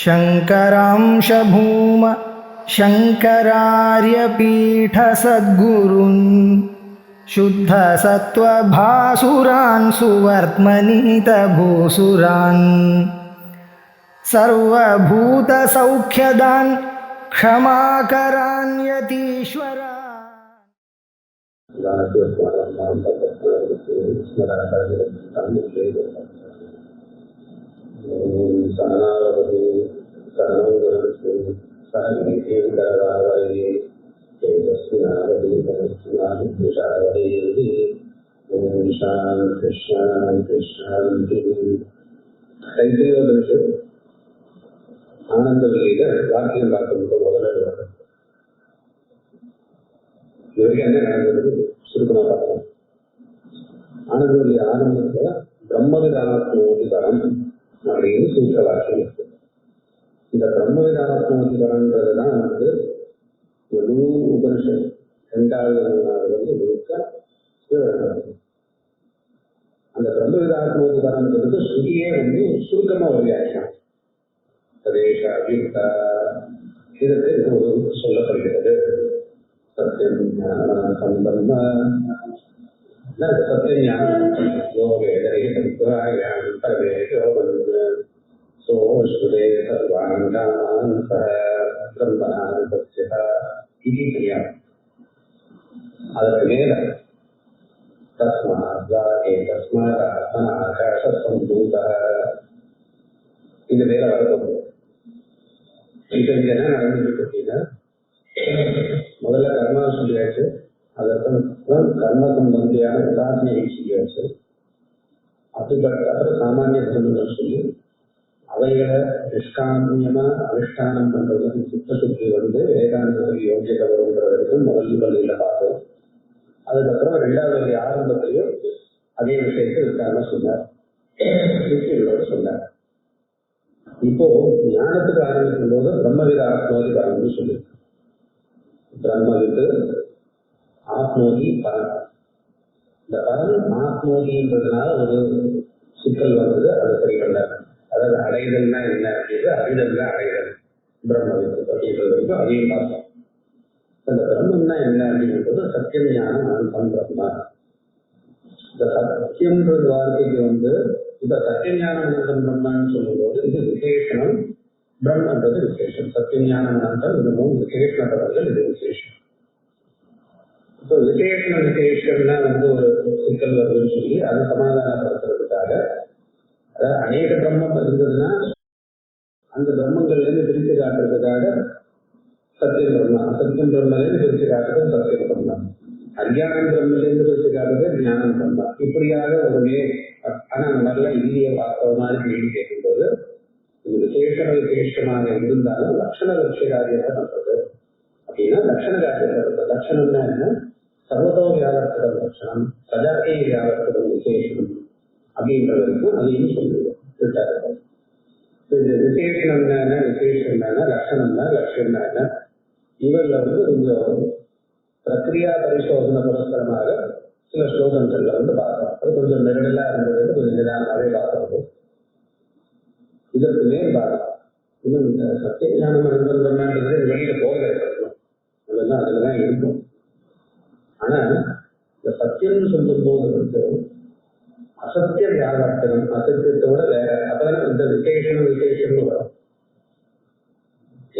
शङ्करांश भूम शङ्करार्यपीठसद्गुरून् शुद्धसत्त्वभासुरान् सुवर्त्मनीतभूसुरान् सर्वभूतसौख्यदान् क्षमाकरान् यतीश्वरान्। ஆனந்த வெளியில வாக்கியம் பார்க்கும்போது முதல்ல இதுவரைக்கும் என்ன நடந்தது சுருக்கமா பார்க்கலாம். ஆனந்த வெளி ஆரம்பத்துல பிரம்மவிதாத்மோதிகரம் அப்படின்னு சூத்திர வாக்கியம் இருக்கு. இந்த பிரம்மவிதாத்மோதிகரம்ன்றதுதான் முழு உபனிஷம் 2வது 3வது முழுக்க அந்த பிரம்மவிதாத்மோதிகரம்ன்றது ஸ்ருதியே சுருக்கமா ஒரு வியாக்கியம். இதற்கு சொல்லப்படுகிறது. சத்தியம் சம்பந்த சத்தியம் அதற்கு மேல இந்த மேல வரப்போகுது. இப்ப இங்க என்ன நடந்துருக்கு அப்படின்னா, முதல்ல கர்மா சொல்லியாச்சு, அதற்கப்புறம் கர்ம சம்பந்தியான உதாசனையை சொல்லியாச்சு. அப்புறம் சாமானிய தர்மங்கள் சொல்லி அவைகளை நிஷ்காமியமா அனுஷ்டானம் பண்றது சித்த சுத்தி வேதாந்தத்தில் யோகியத்தை வரும்ன்றதுக்கும் முதல் பள்ளியில பார்த்தோம். அதுக்கப்புறம் 2வது பள்ளி ஆரம்பத்திலையும் அதே விஷயத்தை இருக்காம சொன்னார், யுக்திகளோட சொன்னார். இப்போ ஞானத்துக்கு ஆரம்பிக்கும் போது பிரம்மவித ஆத்மோதி பரம்னு சொல்லியிருக்கு. பிரம்மவித்து ஆத்மோதி பரம். இந்த பரம் ஆத்மோதின்றதுனால ஒரு சிக்கல் வந்தது, அதை சரி பண்ணார். அதாவது அடைதல்னா என்ன அப்படின்றது, அறிதல்னா அடைதல். பிரம்மவித்து அப்படின்றது அதையும் பார்த்தோம். அந்த பிரம்மம்னா என்ன அப்படின்றது சத்தியம் ஞானம் அனந்தம் பிரம்மா. இந்த சத்தியம்ன்றது வார்த்தைக்கு இப்ப சத்திய ஞானம் அனந்தம் பிரம்மான்னு சொல்லும்போது இது விசேஷனம், பிரம்மன்றது விசேஷம். சத்திய ஞானம் அனந்தம் இந்த 3 விசேஷணப்படங்கள், இது விசேஷம். இப்போ விசேஷம்னா ஒரு சிக்கல் வருதுன்னு சொல்லி அதை சமாதானப்படுத்துறதுக்காக, அதாவது அநேக பிரம்மம் இருந்ததுன்னா அந்த பிரம்மங்கள்ல இருந்து பிரித்து காட்டுறதுக்காக சத்தியம் பிரம்மா, அசத்தியம் பிரம்மலேருந்து பிரித்து காட்டுறது சத்தியம் பிரம்மா, அஞ்ஞானம் பிரம்மிலிருந்து பிரித்து காட்டுறது ஞானம் பிரம்மா. இப்படியாக ஆனா அந்த மாதிரிலாம் இல்லையே வாஸ்தவமாக கேட்கும்போது இது விசேஷமாக இருந்தாலும் லட்சண லட்ச காரியத்தை பண்றது அப்படின்னா லட்சண காரியத்தை. லட்சணம்னா என்ன? சர்வதோ வியாபர்த்தம் லட்சணம், சஜாக்கை வியாபர்த்தம் விசேஷம் அப்படின்றதுக்கும் அதையும் சொல்லுவோம். இது விசேஷம்னா என்ன, விசேஷம்னா என்ன, லட்சணம்னா லட்சியம்னா என்ன, இவர்ல கொஞ்சம் பிரக்ரியா பரிசோதனை புரஸ்கரமாக சில ஸ்லோகங்கள்ல பார்த்தோம். அது கொஞ்சம் நெருடலா இருந்தது, கொஞ்சம் நிதானமாகவே பார்த்தோம். இதற்கு மேல் பார்த்தோம் இன்னும் இந்த சத்திய ஞானம் அனுபவம்ன்றது வெளியில போக இருக்கணும், அதெல்லாம் அதுலதான் இருக்கும். ஆனா இந்த சத்தியம்னு சொல்லும் போது அசத்திய வியாபாரம், அசத்தியத்தோட வேற. அப்பதான் இந்த விசேஷம்னு வரும்.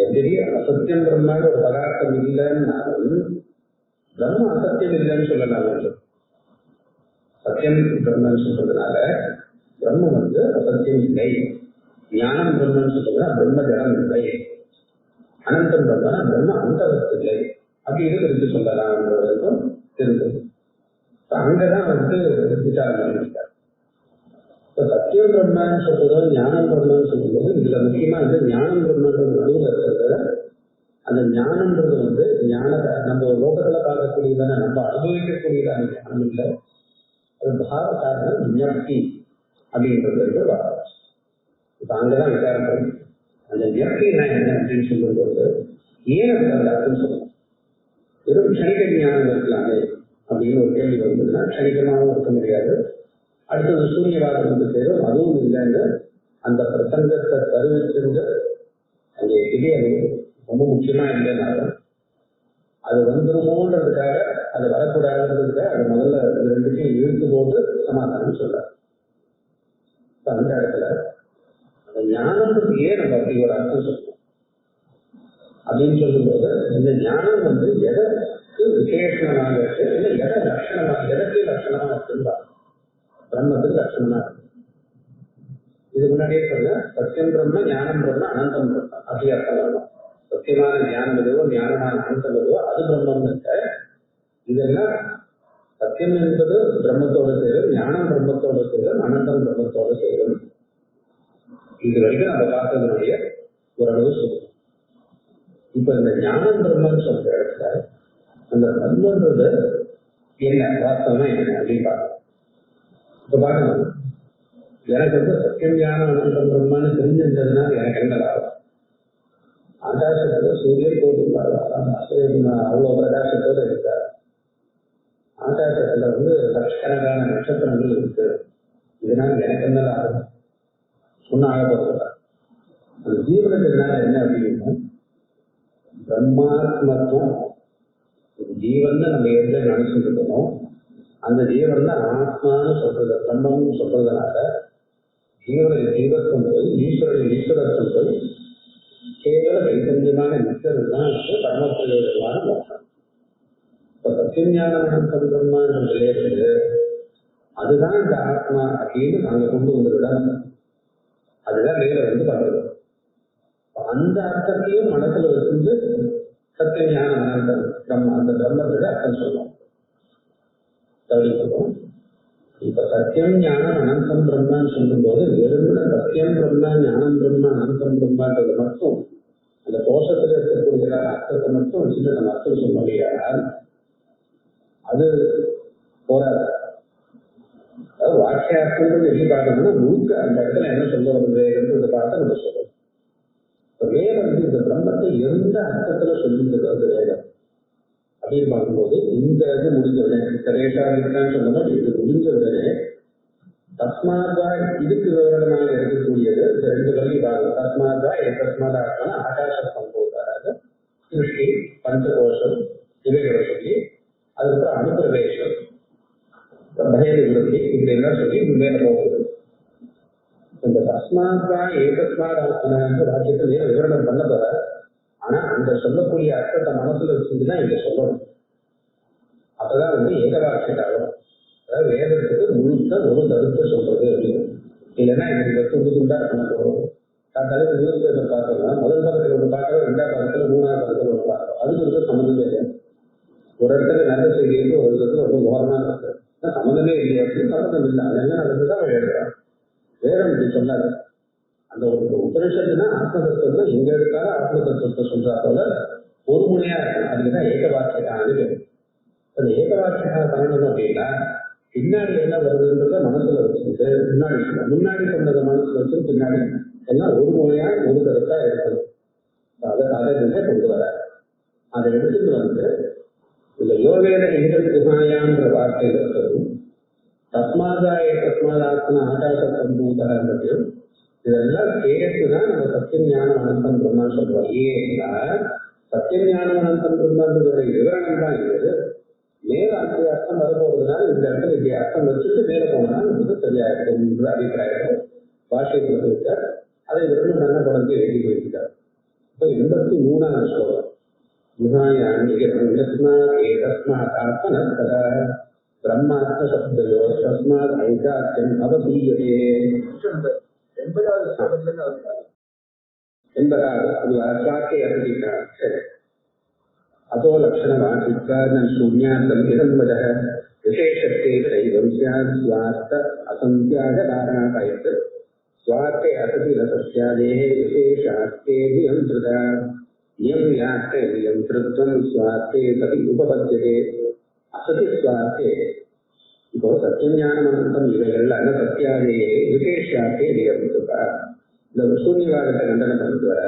எப்படி அசத்தியம் பிரம்மாங்க ஒரு பதார்த்தம் இல்லைன்னாலும் பிரம்ம அசத்தியம் இல்லைன்னு சொல்லலாம். சத்தியம் பிரம்மன்னு சொல்றதுனால பிரம்மம் அசத்தியம் இல்லை, ஞானம் பிரம்மன்னு சொல்றதுனா பிரம்ம ஜடம் இல்லை, அனந்தம் பிரம்மனா பிரம்ம அந்தவஸ்து இல்லை அப்படின்னு பிரித்து சொல்லலாம்ன்றதுக்கும் தெரிஞ்சது. அங்கதான் விசாரம் பண்ணிருக்காரு. சத்தியம் பிரம்மன்னு சொல்றதோ ஞானம் பிரம்மன்னு சொல்லும்போது இதுல முக்கியமா ஞானம் பிரம்மன்றது நடுவில் இருக்கிறத, அந்த ஞானம்ன்றது ஞானத்தை நம்ம லோகத்துல பார்க்கக்கூடியதான, நம்ம அனுபவிக்கக்கூடியதான ஞானம் இல்லை, அது பாவ காரணம் வியக்தி அப்படின்றது வராது. இப்ப அங்கதான் விசாரம் பண்ணி அந்த வியக்தினா என்ன அப்படின்னு சொல்லும்போது ஏன் அந்த அர்த்தம் சொல்லணும். வெறும் க்ஷணிக ஞானம் இருக்கலாமே அப்படின்னு ஒரு கேள்வி வந்ததுன்னா க்ஷணிகமாகவும் இருக்க முடியாது. அடுத்தது சூரியவாதம் சேரும், அதுவும் இல்லைன்னு அந்த பிரசங்கத்தை தருவிச்சிருந்து அது ரொம்ப முக்கியமா இல்லைனாலும் அது வந்துருமோன்றதுக்காக அது வரக்கூடாதுன்றதுக்காக அது முதல்ல இது ரெண்டுத்தையும் இழுத்து போட்டு சமாதானம் சொல்றாரு. அந்த இடத்துல அந்த ஞானத்துக்கு ஏன் நம்ம அப்படி ஒரு அர்த்தம் சொல்லணும் அப்படின்னு சொல்லும்போது, இந்த ஞானம் எதற்கு விசேஷமாக இருக்கு, இல்லை எதை லட்சணமாக, எதற்கு லட்சணமா இருக்குன்னு பிரம்மத்துக்கு லட்சணமா இருக்கு. இது முன்னாடியே சொல்ல சத்தியம் பிரம்ம, ஞானம் பிரம்ம, அனந்தம் பிரம்ம அப்படி அர்த்தம் வரணும். சத்தியமான ஞானம் எதுவோ, ஞானமான அனந்தம் எதுவோ அது பிரம்மம் இல்லை. இதெல்லாம் சத்தியம் என்பது பிரம்மத்தோடு சேரும், ஞானம் பிரம்மத்தோடு சேரும், அனந்தம் பிரம்மத்தோடு சேரும். இது வரைக்கும் நம்ம பார்த்ததனுடைய ஓரளவு சொல்லுவோம். இப்ப இந்த ஞானம் பிரம்மன்னு சொல்ற இடத்துல அந்த பிரம்மன்றது என்ன, வாஸ்தவமா என்ன அப்படின்னு பார்க்கணும். இப்ப பார்க்கணும், எனக்கு சத்தியம் ஞானம் அனந்தம் பிரம்மன்னு தெரிஞ்சிருந்ததுன்னா எனக்கு என்ன லாபம்? ஆகாசத்துல சூரியன் கோடி அவ்வளவு பிரகாசத்தோடு இருக்காரு. ஆகாசத்துல லட்சக்கணக்கான நட்சத்திரங்கள் இருக்கு. இதனால எனக்கு என்ன லாபம்? ஒன்னும் ஆகப்படுறதா? அந்த ஜீவனத்தினால என்ன அப்படின்னா பிரம்மாத்மத்துவம். ஜீவன் நம்ம எதுல நினைச்சுட்டு இருக்கோம், அந்த ஜீவன் தான் ஆத்மான்னு சொல்றது, பிரம்மம்னு சொல்றதுனால ஜீவத்துவம் போய் ஈஸ்வரத்துவம் போய் கேவல கைத்தன்யமான நிற்கிறது தான் பரமப்பிரயோஜனமான மோட்சம். இப்ப சத்தியஞானம் பிரம்மான்ற நிலையிலிருந்து அதுதான் இந்த ஆத்மா அப்படின்னு நாங்க கொண்டு வந்துவிடணும். அதுதான் மேல பண்றது. அந்த அர்த்தத்தையும் மனசுல வச்சிருந்து சத்தியஞான அனந்தம் பிரம்ம, அந்த பிரம்மத்துக்கு அர்த்தம் சொல்லுவோம். இப்ப சத்தியம் ஞானம் அனந்தம் பிரம்மான்னு சொல்லும் போது வெறுமன சத்தியம் பிரம்மா, ஞானம் பிரம்மா, அனந்தம் பிரம்மான்றது மட்டும் அந்த கோஷத்துல இருக்கக்கூடிய அர்த்தத்தை மட்டும் வச்சுட்டு நம்ம அர்த்தம் சொல்ல முடியாது. அது போராது. அதாவது வாக்கியார்த்தங்கள் எப்படி பார்க்கணும்னா முழுக்க அந்த இடத்துல என்ன சொல்ல வருதுன்றதை பார்த்து நம்ம சொல்லணும். இப்ப வேதம் இந்த பிரம்மத்தை எந்த அர்த்தத்துல சொல்லிட்டு வருது வேதம் அப்படின்னு பார்க்கும்போது, இந்த இது முடிஞ்ச உடனே கரேஷா இருக்கான்னு சொன்னோம், இது முடிஞ்ச உடனே தஸ்மாத்வா இதுக்கு விவரணமாக இருக்கக்கூடியது இந்த ரெண்டு வழி பாகம். தஸ்மாத்வா ஏதஸ்மாதான ஆகாச சம்போதராக சிருஷ்டி, பஞ்சகோஷம் இவைகளை சொல்லி அதுக்கப்புறம் அனுப்பிரவேசம், பய நிவர்த்தி இப்படி எல்லாம் சொல்லி மேல போகுது. இந்த தஸ்மாத்வா ஏதஸ்மாதான வாக்கியத்தை மேல விவரணம் பண்ண போற. ஆனா அந்த சொல்லக்கூடிய அர்த்தத்தை மனசுல வச்சுதான் இங்க சொல்லணும். அப்பதான் ஏகவாக்கியம். அதாவது வேதத்துக்கு முழுக்க ஒரு கருத்தை சொல்றது அப்படின்னு. இல்லைன்னா இந்த துண்டு துண்டா பண்ண போறோம். தலைவர் நிறுவனத்தை பார்க்கறோம்னா முதல் பக்கத்தில் ஒன்று பார்க்கறோம், ரெண்டாவது பக்கத்துல மூணாவது பக்கத்தில் ஒன்று பார்க்கறோம். அதுக்கு சம்மந்தமே இல்லை. ஒரு இடத்துல நல்ல செய்தி இருக்கு, ஒரு இடத்துல ஓரமா இருக்கு. சம்மந்தமே இல்லையா அப்படின்னு சம்மந்தம் இல்லை. அது என்ன நடந்ததுதான் அவன் எழுதுறான். வேதம் இப்படி சொன்னாரு. அந்த ஒரு உபனிஷத்துனா ஆத்மதத்துவம் எங்க எடுத்தாலும் ஆத்மதத்துவத்தை சொல்றா போல ஒரு முனையா இருக்கு. அதுக்குதான் ஏகவாக்கியக்கானது. அந்த ஏகவாக்கியக்கான பண்ணணும் அப்படின்னா பின்னாடி என்ன வருதுன்றத மனசுல வச்சுக்கிட்டு முன்னாடி சொன்னதை மனசுல வச்சு பின்னாடி எல்லாம் ஒரு முறையா ஒரு கருத்தா இருக்கணும். அதை கொண்டு வர அதை எடுத்துட்டு இந்த யோவேத எதிர்குமாயான்ற வார்த்தையில் இருக்கிறதும் தஸ்மாதாய தஸ்மாதாத்ம ஆகாச சம்பூதன்றது இதெல்லாம் சேர்த்துதான் நம்ம சத்தியம் ஞானம் அனந்தம் பிரம்மான்னு சொல்றோம். ஏன்னா சத்தியம் ஞானம் அனந்தம் பிரம்மான்றதோட விவரணம் தான் இது. மேல அந்த அர்த்தம் வரப்போறதுனால இந்த இடத்துல இப்படி அர்த்தம் வச்சுட்டு மேல போனா நமக்கு சரியாயிருக்கும் என்ற அபிப்பிராயத்தை பாஷைக்கு இருக்கார். அதை விருந்து நல்ல குழந்தை எழுதி வைக்கிறார். இப்போ 83வது ஸ்லோகம் பிரம்மாத்ம சப்தயோ தஸ்மாத் ஐகாக்கியம் அவதீயதே. 80வது அது வாக்கிய அறிவிக்கிறார். சரி, அதோ லட்சணவாசித்வாதம் சூன்யாந்தம் இதம் வதः விசேஷத்தே சைவம் ஸ்யாத் ஸ்வார்த்த அசந்தியாக தாரணாபாயத்து ஸ்வார்த்தே அசதி ரசஸ்யாதேஹ விசேஷார்த்தே வியந்திருதா இயம் யார்த்தே வியந்திருத்வம் ஸ்வார்த்தே சதி உபபத்தியதே அசதி ஸ்வார்த்தே. இப்போ சத்தியஞானம் அனந்தம் இவைகள் அனசத்தியாதேயே விசேஷார்த்தே வியந்திருதா. இந்த சூன்யவாதத்தை கண்டனம் பண்ணிட்டு வர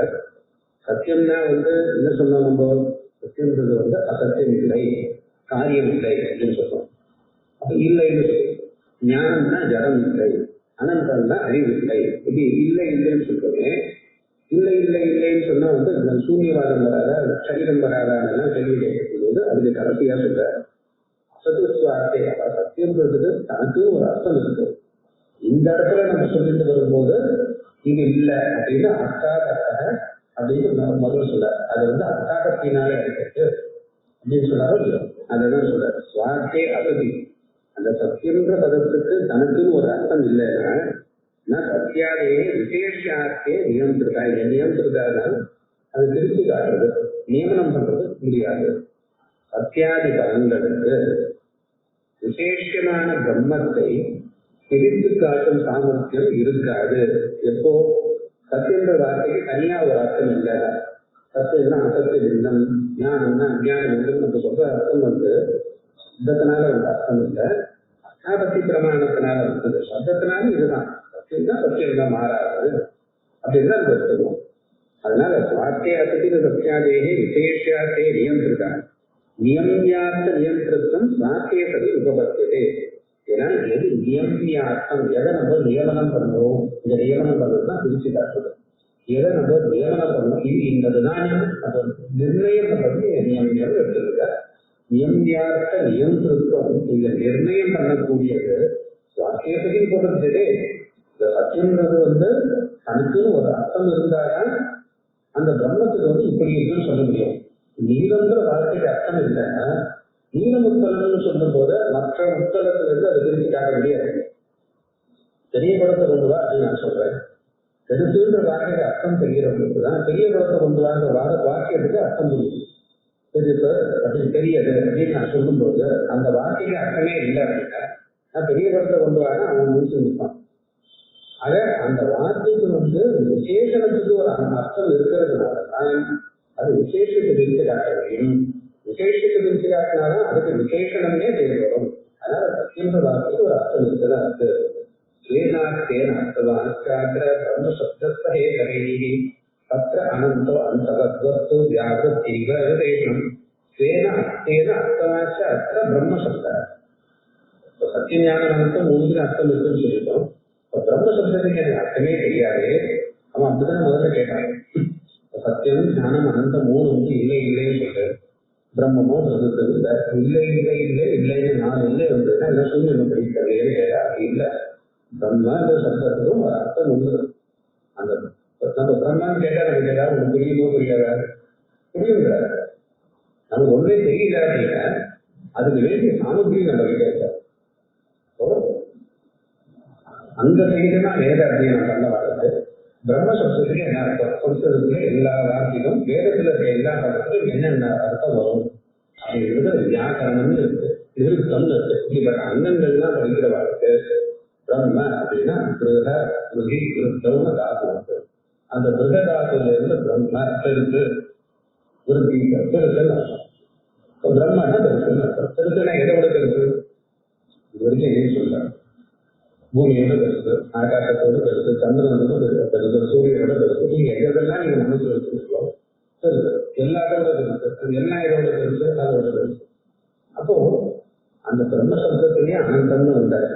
சத்தியம்னா என்ன சொன்னோம் நம்ம, சத்தியம்ன்றது அசத்தியம் இல்லை, காரியம் இல்லை அப்படின்னு சொல்றோம். அப்ப இல்லைன்னு சொல்லுவோம். ஞானம்னா ஜடம் இல்லை, அனந்தம்னா அறிவு இல்லை. இப்படி இல்லை இல்லைன்னு சொல்றோமே. இல்லை இல்லை இல்லைன்னு சொன்னா சூன்யவாதம் வராத, சரீரம் வராதான்னு கேள்வி கேட்கும்போது அதுக்கு கடைசியா சொல்ற அசத்துவார்த்தை, சத்தியம்ன்றது தனக்கு ஒரு அர்த்தம் இருக்கு. இந்த இடத்துல நம்ம சொல்லிட்டு வரும்போது இது இல்லை அப்படின்னு அர்த்தாகத்தக அப்படின்னு முதல்ல சொல்ல, அது அர்த்தாகத்தினாலே இருக்கிறது அப்படின்னு சொன்னாரோ இல்லையோ, அதான் சொல்ற சுவார்த்தே அசதி. அந்த சத்தியம்ன்ற பதத்துக்கு தனக்குன்னு ஒரு அர்த்தம் இல்லைன்னா சத்தியாதையே விசேஷார்த்தே நியமித்திருக்கா. இதை நியமித்திருக்காருனால அது திருப்பி காட்டுறது, நியமனம் பண்றது முடியாது. சத்தியாதி பலன்களுக்கு விசேஷமான பிரம்மத்தை பிரித்து காட்டும் சாமர்த்தியம் இருக்காது. எப்போ சத்தியன்ற வார்த்தைக்கு தனியா ஒரு அர்த்தம் இல்லை. சத்தியம்னா அசத்திய பின்னம், ஞானம்னா அஞ்ஞானம் என்று நம்ம சொல்ற அர்த்தம் சப்தத்தினால அர்த்தம் இல்லை, அஷ்டாபத்தி பிரமாணத்தினால சப்தத்தினால இதுதான் சத்தியம்னா சத்தியம்தான் மாறாது அப்படின்னு தான் நம்ம எடுத்துக்கணும். அதனால வார்த்தைய அசத்தின சத்தியாதேகே விசேஷாத்தே நியந்திருக்காங்க. நியமியார்த்த நியந்திரத்துவம் வாக்கிய சதி உபபத்தியதே. ஏன்னா எது நியமியார்த்தம், எதை நம்ம நியமனம் பண்ணுவோம், இந்த நியமனம் பண்ணுறதுதான் பிரிச்சு காட்டுறது. எதை நம்ம நியமனம் பண்ணணும், இது இந்ததுதான் அது நிர்ணயம் பண்றது நியமியம் எடுத்துருக்க. நியமியார்த்த நியந்திரத்துவம், இந்த நிர்ணயம் பண்ணக்கூடியது வாக்கிய சதி உபபத்தியதே. இந்த சத்தியம்ன்றது தனக்குன்னு ஒரு அர்த்தம் இருந்தாதான் அந்த பிரம்மத்துக்கு இப்படி இருக்குன்னு சொல்ல முடியும். நீளம்ன்ற வார்த்தைக்கு அர்த்தம் இல்லைன்னா நீல முத்தலம்னு சொல்லும் போது மற்ற முத்தலத்திலிருந்து அதை பிரித்து காட்ட முடியாது. பெரிய படத்தை கொண்டு வா அப்படின்னு நான் சொல்றேன். பெருசுன்ற வார்த்தைக்கு அர்த்தம் தெரிகிறவங்களுக்கு தான் பெரிய படத்தை கொண்டு வாங்க வாக்கியத்துக்கு அர்த்தம் புரியும். பெருசு அப்படின்னு பெரியது அப்படின்னு நான் சொல்லும் போது அந்த வார்த்தைக்கு அர்த்தமே இல்லை அப்படின்னா நான் பெரிய படத்தை கொண்டு வாங்க அவன் முடிச்சு நிற்பான். ஆக அந்த வார்த்தைக்கு விசேஷணத்துக்கு ஒரு அர்த்தம் இருக்கிறதுனாலதான் அது விசேஷத்தை பிரித்து காட்ட முடியும். விசேஷத்தை பிரித்து காட்டினாதான் அதுக்கு விசேஷணமே தேவைப்படும். அதனால சத்தியன்ற வார்த்தைக்கு ஒரு அர்த்தம் இருக்குதான் இருக்கு. ஸ்வேனார்த்தேன அர்த்தவான்காத்திர பிரம்ம சப்தஸ்தேகரைஹி தத்ர அனந்தோ அந்தவத்வஸ்து வியாபத்தீவ விசேஷம். ஸ்வேன அர்த்தேன அர்த்தவாச்ச அத்திர பிரம்ம சப்த. சத்திய ஞானம் அர்த்தம் 3 அர்த்தம் இருக்குன்னு சொல்லிட்டோம். பிரம்ம சப்தத்துக்கு எனக்கு அர்த்தமே தெரியாது. அவன் அப்படிதான் முதல்ல கேட்டான். சத்தியம் ஞானம் அனந்தம் 3 இல்லை இல்லைன்னு சொல்றாரு. பிரம்மமோ பிரபுத்தது இல்லை, இல்லை இல்லை இல்லை இல்லைன்னு 4 இல்லை வந்ததுன்னா என்ன சூரியனை படிக்கிறதே கேட்டா இல்லை. பிரம்மன்ற சப்தத்துக்கும் ஒரு அர்த்தம் உண்டு. அந்த நம்ம பிரம்மன்னு கேட்டா நமக்கு ஏதாவது ஒன்று புரியுமோ புரியாதா? புரியுங்கிறாரு. நமக்கு ஒன்றே தெரியல அப்படின்னா அதுக்கு வேண்டிய சாமகிரி நம்ம கிட்ட இருக்காரு. அந்த செய்தினா வேத அத்தியனம் பண்ண வர்றது. பிரம்ம சப்தத்துக்கு என்ன அர்த்தம் கொடுத்ததுக்கு எல்லா வார்த்தைக்கும் வேதத்துல இருக்க எல்லா பதத்துக்கும் என்னென்ன அர்த்தம் வரும் அப்படிங்கிறது வியாக்கரணம்னு இருக்கு, நிருத்தம்னு இருக்கு. இப்படிப்பட்ட அங்கங்கள்லாம் படிக்கிற வார்த்தை பிரம்ம அப்படின்னா கிருத கிருதி கிருத்தம்னு தாக்கு இருக்கு. அந்த கிருத தாக்குல இருந்து பிரம்ம பெருத்து விருத்தி பெருத்துன்னு அர்த்தம். பிரம்மன்னா பெருத்துன்னு அர்த்தம். பெருத்துனா எதோட பெருத்து இது வரைக்கும் எதையும் சொல்றாங்க. பூமியோட பெருசு, ஆகாசத்தோடு பெருசு, சந்திரனோட பெருசு, சூரியனோட பெருசு. நீங்க எதெல்லாம் நீங்க மனசுல வச்சுருக்கோ பெருசு, எல்லாத்தோட பெருசு. அது என்ன இதோட பெருசு, அதோட பெருசு. அப்போ அந்த பிரம்ம சப்தத்திலேயே அனந்தம்னு வந்தாரு.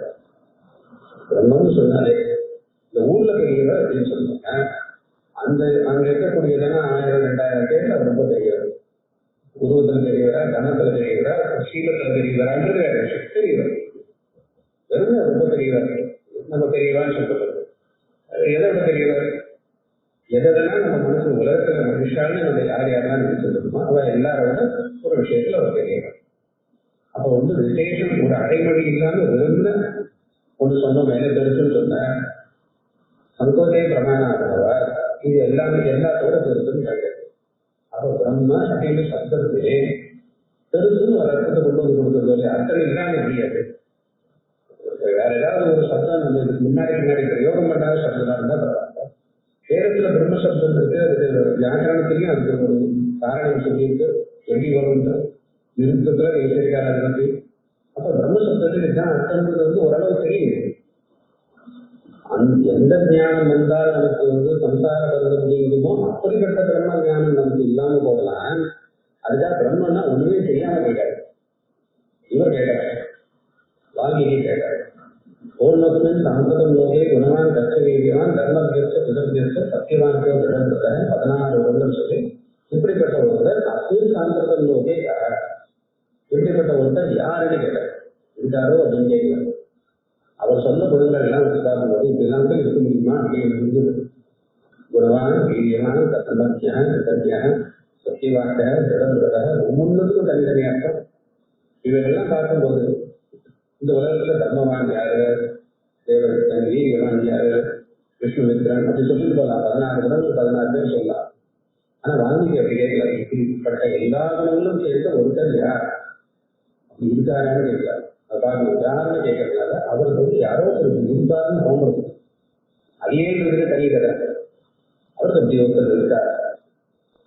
பிரம்மன்னு சொன்னாலே இந்த ஊர்ல பெரியவர் அப்படின்னு சொன்னாங்க. அந்த அங்க இருக்கக்கூடியதுன்னா 1000 2000 பேர்ல ரொம்ப பெரியவர். உருவத்துல பெரியவரா, தனத்துல பெரியவரா, சீலத்துல பெரியவரான்றது வேற விஷயம். பெரியவர் வெறும் ரொம்ப பெரியவர், நம்ம பெரியவான்னு சொல்றது. எதை விட பெரியவர், எதெல்லாம் நம்ம மனசு உலகத்துல மனுஷான்னு நம்ம யாரெல்லாம் நினைச்சிருக்கோமோ அவ எல்லாரோட ஒரு விஷயத்துல ஒரு பெரியவர். அப்போ விசேஷம் ஒரு அடைமொழி இல்லாம விரும்பின ஒன்று சொன்ன மேல பெருசுன்னு சொன்ன சங்கோதே பிரமாணம் ஆகிறவர் இது எல்லாமே எல்லாத்தோட பெருசுன்னு கிடையாது. அப்போ பிரம்ம அப்படின்னு சப்தத்திலே பெருசுன்னு ஒரு அர்த்தத்தை கொண்டு கொடுக்கறது அர்த்தம் இல்லாம முடியாது. வேற ஏதாவது ஒரு சப்தம் நம்ம இதுக்கு முன்னாடி பிரயோகம் பண்ணாத சப்தம் இருந்தா பரவாயில்ல. வேதத்துல பிரம்ம சப்தம் இருக்கு, அதுக்கு வியாக்கரணத்திலையும் அதுக்கு ஒரு காரணம் சொல்லியிருக்கு, எப்படி வரும் நிருத்தத்துல எழுதியிருக்காரு அதை பற்றி. அப்ப பிரம்ம சப்தத்துக்கு இதுதான் அர்த்தம்ன்றது ஓரளவு தெரியுது. எந்த ஞானம் வந்தால் நமக்கு சம்சார வருவதுமோ அப்படிப்பட்ட பிரம்ம ஞானம் நமக்கு இல்லாம போகலாம். அதுக்காக பிரம்மன்னா ஒண்ணுமே தெரியாம போயிட்டாரு. இவர் கேட்டாரு, வால்மீகி கேட்டாரு, பூர்ணத்தின் சாந்ததம் லோகே குணவான் கச்சவீரியவான் தர்மவியஸ்த சுதர்வியஸ்த சத்தியவான்கோ திடம்புத்த 16 வருடம் சொல்லி இப்படிப்பட்ட ஒருவர் அசூர் சாந்ததம் லோகே இப்படிப்பட்ட ஒருத்தர் யாருன்னு கேட்டார். இருக்காரோ அப்படின்னு கேட்கலாம். அவர் சொன்ன பொருள்கள் எல்லாம் வச்சு பார்க்கும்போது இப்படிலாம் கூட இருக்க முடியுமா அப்படின்னு இருந்தது. குணவான் வீரியவான் தர்மத்தியாக கிருத்தத்தியாக சத்தியவாக்க திடம்புத்த ஒவ்வொன்றுக்கும் தனித்தனி அர்த்தம். இவைகள்லாம் பார்க்கும்போது இந்த உலகத்துல தர்மவான் யாரு, தேவதத்தன், வீரியவான் யாரு, விஷ்ணுமித்ரன் அப்படி சொல்லிட்டு போகலாம். 16 குணங்கள் 16 பேர் சொல்லலாம். ஆனா வால்மீகி அப்படி கேட்கலாம். இப்படிப்பட்ட எல்லா குணங்களும் சேர்த்த ஒருத்தர் யார் இருக்காரான்னு கேட்கலாம். அது பார்க்கணும். யாருன்னு கேட்கறதுனால அவருக்கு யாரோ ஒரு இருப்பாருன்னு தோன்றது. அடியேங்கிறது தனி கதை. அவருக்கு அப்படி ஒருத்தர் இருக்கார்.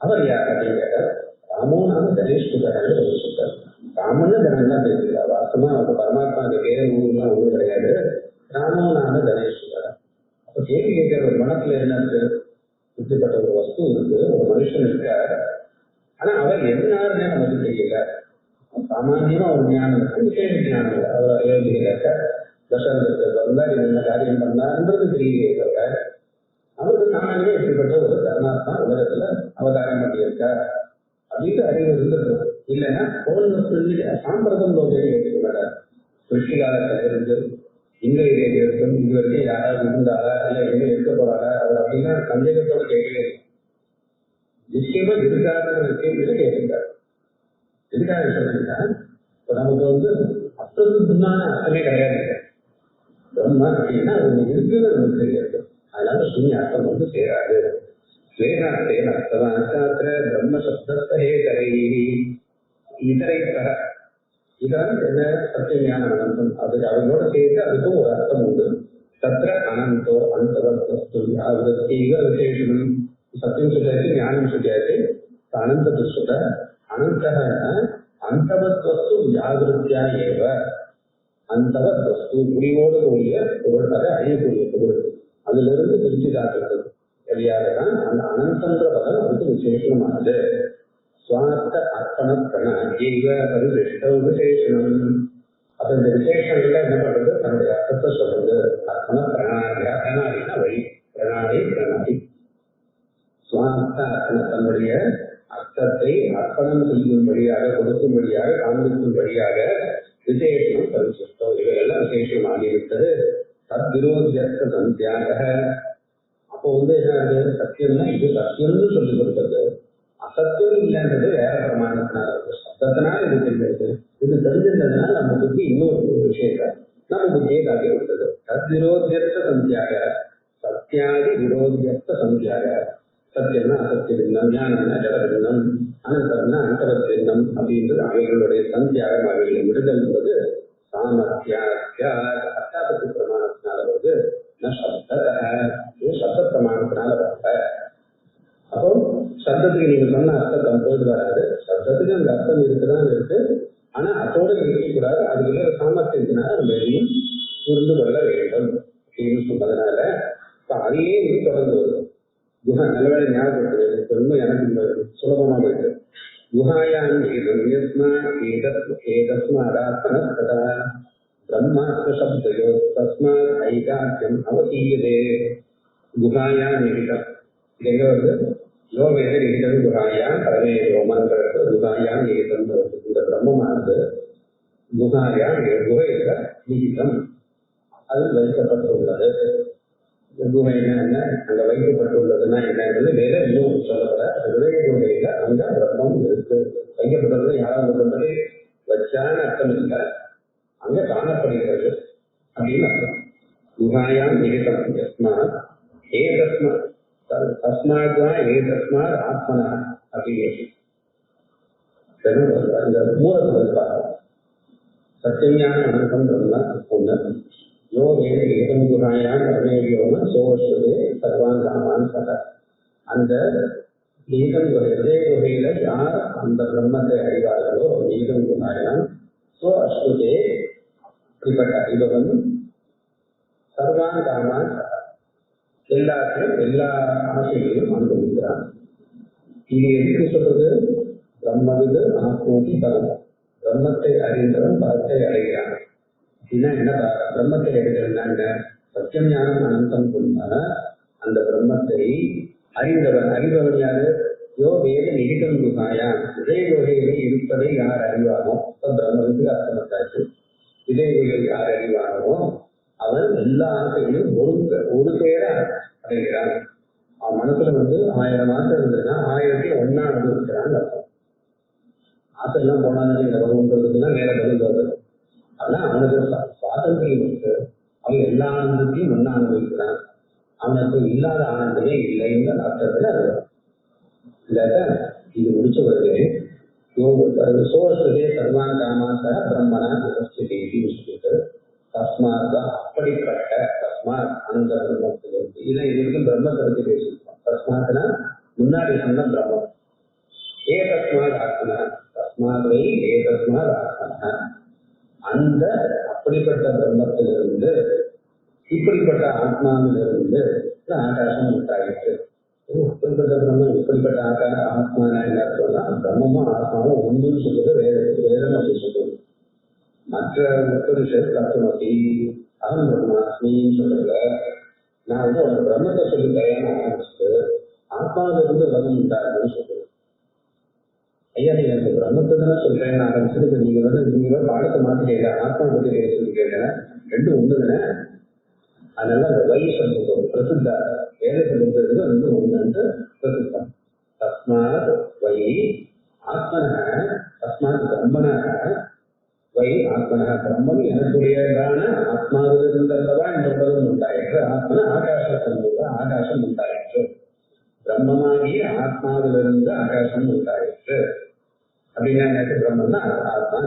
அவர் யார் அப்படின்னு கேட்டார். ராமோ நாம கணேஷ்வரன் சொல்லிட்டார். ராமன்னு ஜனங்கள்லாம் பேசுகிறா. வாசமா அவங்க பரமாத்மா அந்த பேர் ஊர்லாம் ஒன்றும் கிடையாது. ராமோ நாம கணேஷ்வரன். அப்ப கேள்வி கேட்கிற ஒரு மனசுல என்ன இருக்கு? இப்படிப்பட்ட ஒரு வஸ்து இருக்கு, ஒரு மனுஷன் இருக்கார். ஆனா அவர் என்னாருன்னு நமக்கு தெரியல. சாமானியமா ஒரு ஞானம் இருக்கு, விசேஷ ஞானம் இல்லை. அவர் அயோத்தியில தசரதர் வந்தார், என்ன காரியம் பண்ணார்ன்றது தெரியல. அவருக்கு சாமானியமா இப்படிப்பட்ட ஒரு கர்ணாத்மா உலகத்துல அவதாரம் பண்ணியிருக்கார் அப்படின்னு அறிவு இருந்தது. இல்லைன்னா சாம்பிரதம் லோகை மாட்டார். கிருஷ்ணி காலத்துல இருந்து இங்க இதே இருக்கும், இது வரைக்கும் யாராவது இருந்தாரா இல்ல எங்க இருக்க போறாரா அவர் அப்படின்னா சந்தேகத்தோட கேட்கவே இல்லை. நிச்சயமா இருக்காருங்கிற கேள்வியில கேட்டிருக்காரு. எதுக்காக சொன்னீங்கன்னா இப்ப நமக்கு அப்பிரசித்தமான அர்த்தமே கிடையாது. பிரம்மா அப்படின்னா அது இருக்குன்னு நமக்கு தெரியாது. அதனால சூன்ய அர்த்தம் சேராது. வேதாந்தேன் அர்த்தவாசாத்திர பிரம்ம சப்தஸ்தே தரை இதரை தர இதான் என்ன சத்தியஞான அனந்தம். அது அவங்களோட சேர்த்து அதுக்கும் ஒரு அர்த்தம் உண்டு. தத்திர அனந்தோ அந்தவஸ்து வியாவிரத்தீக விசேஷனம். சத்தியம் சொல்லியாச்சு, ஞானம் சொல்லியாச்சு. அனந்தத்தை சொல்ல அனந்தகன அந்தவத்வஸ்து வியாவிருத்தியா ஏவ. அந்தவத் வஸ்து முடிவோடு கூடிய பொருள், அதை அழியக்கூடிய பொருள், அதுல இருந்து பிரிச்சு காட்டுறது சரியாகதான் அந்த அனந்தன்ற பதம் அதுக்கு விசேஷமானது. சுவார்த்த அர்ப்பண பிரணாஜீவ பரிசிஷ்ட விசேஷனம். அப்ப இந்த விசேஷங்கள்ல என்ன பண்றது? தன்னுடைய அர்த்தத்தை சொல்றது. அர்ப்பண பிரணாதியா, பிரணாடினா வழி, பிரணாடி சுவார்த்த அர்ப்பண தன்னுடைய அர்த்தத்தை அர்ப்பணம் செய்யும்படியாக, கொடுக்கும்படியாக, காண்பிக்கும்படியாக விசேஷம் பரிசிஷ்டம். இவையெல்லாம் விசேஷம் ஆகிவிட்டது. தத்விரோத்தியர்த்த சந்தியாக. அப்போ என்ன சத்தியம்னா இது சத்தியம்னு சொல்லி கொடுத்தது, அசத்தியம் இல்லைன்றது வேற பிரமாணத்தினால சத்தத்தினால இது தெரிஞ்சது. இது தெரிஞ்சிருந்ததுனால நம்ம புத்தி இன்னொரு விஷயத்த நம்ம புத்தியை காட்டி கொடுத்தது. தத்விரோத்தியர்த்த சந்தியாக, சத்தியாதி விரோத்தியர்த்த சந்தியாக. சத்தியம்னா அசத்திய பின்னம், ஞானம்னா ஜட பின்னம், அனந்தம்னா அந்தவத் பின்னம் அப்படின்றது அவைகளுடைய சந்தியாகம், அவைகளை விடுதல் என்பது சாமர்த்தியா அர்த்தாபத்தி பிரமாணத்தினால வருது. சப்த பிரமாணத்தினால வரல. அப்போ சப்தத்துக்கு நீங்க சொன்ன அர்த்தம் போது வராது. சப்தத்துக்கு அந்த அர்த்தம் இருக்குதான் இருக்கு. ஆனா அதோட இருக்கக்கூடாது. அதுக்குள்ள சாமர்த்தியத்தினால நம்ம எதையும் புரிந்து கொள்ள வேண்டும் அப்படின்னு சொன்னதுனால அதையே தொடர்ந்து வரும். குஹா நல்லவேளை ஞாபகப்படுத்துறது எனக்கு சுலபமா போயிட்டு. குஹாயான் ஏதஸ்மாதாத்மனஸ்ததா பிரம்மாஸ்த சப்தயோ தஸ்மாத் ஐகாக்கியம் அவதீயதே. குஹாயா நிகிதம் இது எங்க வருது? யோகேத நிகிதம் குஹாயா பரமே ரோமன்ற குஹாயா நிகிதம். இந்த பிரம்மமானது குஹாயா குகையில நிகிதம், அதில் வைக்கப்பட்டுள்ளது. குகைன்னா என்ன, அங்க வைக்கப்பட்டுள்ளதுன்னா என்னன்றது வேற இன்னும் சொல்லப்பட. விதய குகையில அங்க பிரம்மம் இருக்கு. வைக்கப்பட்டுள்ளது யாராவது கொண்டது வச்சான அர்த்தம் இல்லை, அங்க காணப்படுகிறது அப்படின்னு அர்த்தம். குஹாயாம் நிகிதம் யஸ்மாத் ஏதஸ்மாத் தஸ்மாத்வா ஏதஸ்மாத் ஆத்மனா அப்படின்னு அந்த மூலத்தில் பார்க்கலாம். சத்தியஞான அனுபவம் ஒண்ணு. யோகே ஏதம் குஹாயாம் பரமேயோன சோஷதே சர்வான் ராமான் சக. அந்த ஏதம் ஹிருதய குகையில யார் அந்த பிரம்மத்தை அறிவார்களோ ஏதம் குஹாயாம் சோ அஸ்வதே இப்படிப்பட்ட அறிபவன் சர்வான் ராமான் சக, எல்லாத்தையும் எல்லா ஆசைகளையும் அனுபவிக்கிறான். இது எதுக்கு சொல்றது? பிரம்மவிது ஆத்மோகி பலம். பிரம்மத்தை அறிந்தவன் பலத்தை அடைகிறான். இதுதான் என்ன பிரம்மத்தை எடுக்கிறதுனா சத்தியம் ஞானம் அனந்தம் கொண்ட அந்த பிரம்மத்தை அறிபவன் யாரு? யோ வேத நிகிதம் குகாயா, இதய குகையிலே இருப்பதை யார் அறிவானோ, பிரம்மத்துக்கு அர்த்தமத்தாச்சு. இதய குகையில் யார் அறிவானோ அவன் எல்லா ஆசைகளையும் ஒரு சேர அடைகிறான். அவன் மனசுல 1000 ஆசை இருந்ததுன்னா 1000 அனுபவிக்கிறான்னு அர்த்தம். ஆசை எல்லாம் போனாலும் இந்த வருவதுன்னா நேர பதில் வருது. ஆனா அவனுக்கு சுவாதந்திரம் இருக்கு. அவன் எல்லா ஆனந்தத்தையும் ஒன்னா அனுபவிக்கிறான். அவனுக்கு இல்லாத ஆனந்தமே இல்லைன்ற அர்த்தத்துல அது இல்லாத இது முடிச்ச வருது. சோழே சர்வான் காமாத்த பிரம்மனா உபஸ்திதின்னு சொல்லிட்டு தஸ்மாத் அப்படிப்பட்ட தஸ்மாத் அந்த பிரம்மத்திலிருந்து இதை இதுக்கும் பிரம்மத்தை பற்றி பேசியிருக்கோம். தஸ்மாத்னா முன்னாடி சொன்ன பிரம்மம். ஏ தஸ்மாத் ஆத்மனா தஸ்மாத் ஏ தஸ்மாத் ஆத்மனா அந்த அப்படிப்பட்ட பிரம்மத்திலிருந்து இப்படிப்பட்ட ஆத்மாவிலிருந்து ஆகாசம் உண்டாயிற்று. இப்படிப்பட்ட பிரம்மம் இப்படிப்பட்ட ஆத்மான என்ன சொன்னா பிரம்மமும் ஆத்மாவும் ஒன்றுன்னு சொல்றது வேதம் அப்படி சொல்றது. மற்ற உபனிஷத் தத்துவமசி அகம் பிரம்மாஸ்மின்னு சொல்றதுல நான் ஒரு பிரம்மத்தை சொல்லி தயாரின்னு ஆரம்பிச்சுட்டு ஆத்மாவிலிருந்து பிரம்மம் உண்டாருன்னு சொல்றேன். ஐயா நீங்க அந்த பிரம்மத்தை தானே சொல்றேன்னு ஆரம்பிச்சுட்டு நீங்க பாடத்தை மாத்திட்டீங்க, ஆத்மா பத்தி பேசிட்டு கேட்டேன். ரெண்டும் ஒண்ணுதானே. அதனால அந்த வை சொல்றது பிரசித்தா வேதத்தை பொறுத்தது ஒன்று பிரசித்தம். தஸ்மாத் வை ஆத்மன தஸ்மாத் பிரம்மன வை ஆத்மன பிரம்மம் எனக்குரியதான ஆத்மாவிலிருந்தல்லவா இந்த உலகம் உண்டாயிற்று. ஆத்மன ஆகாசத்திலிருந்து ஆகாசம் உண்டாயிற்று. பிரம்மமாகிய ஆத்மாவிலிருந்து ஆகாசம் உண்டாயிற்று அப்படின்னா எனக்கு பிரம்மன்னா ஆத்மா.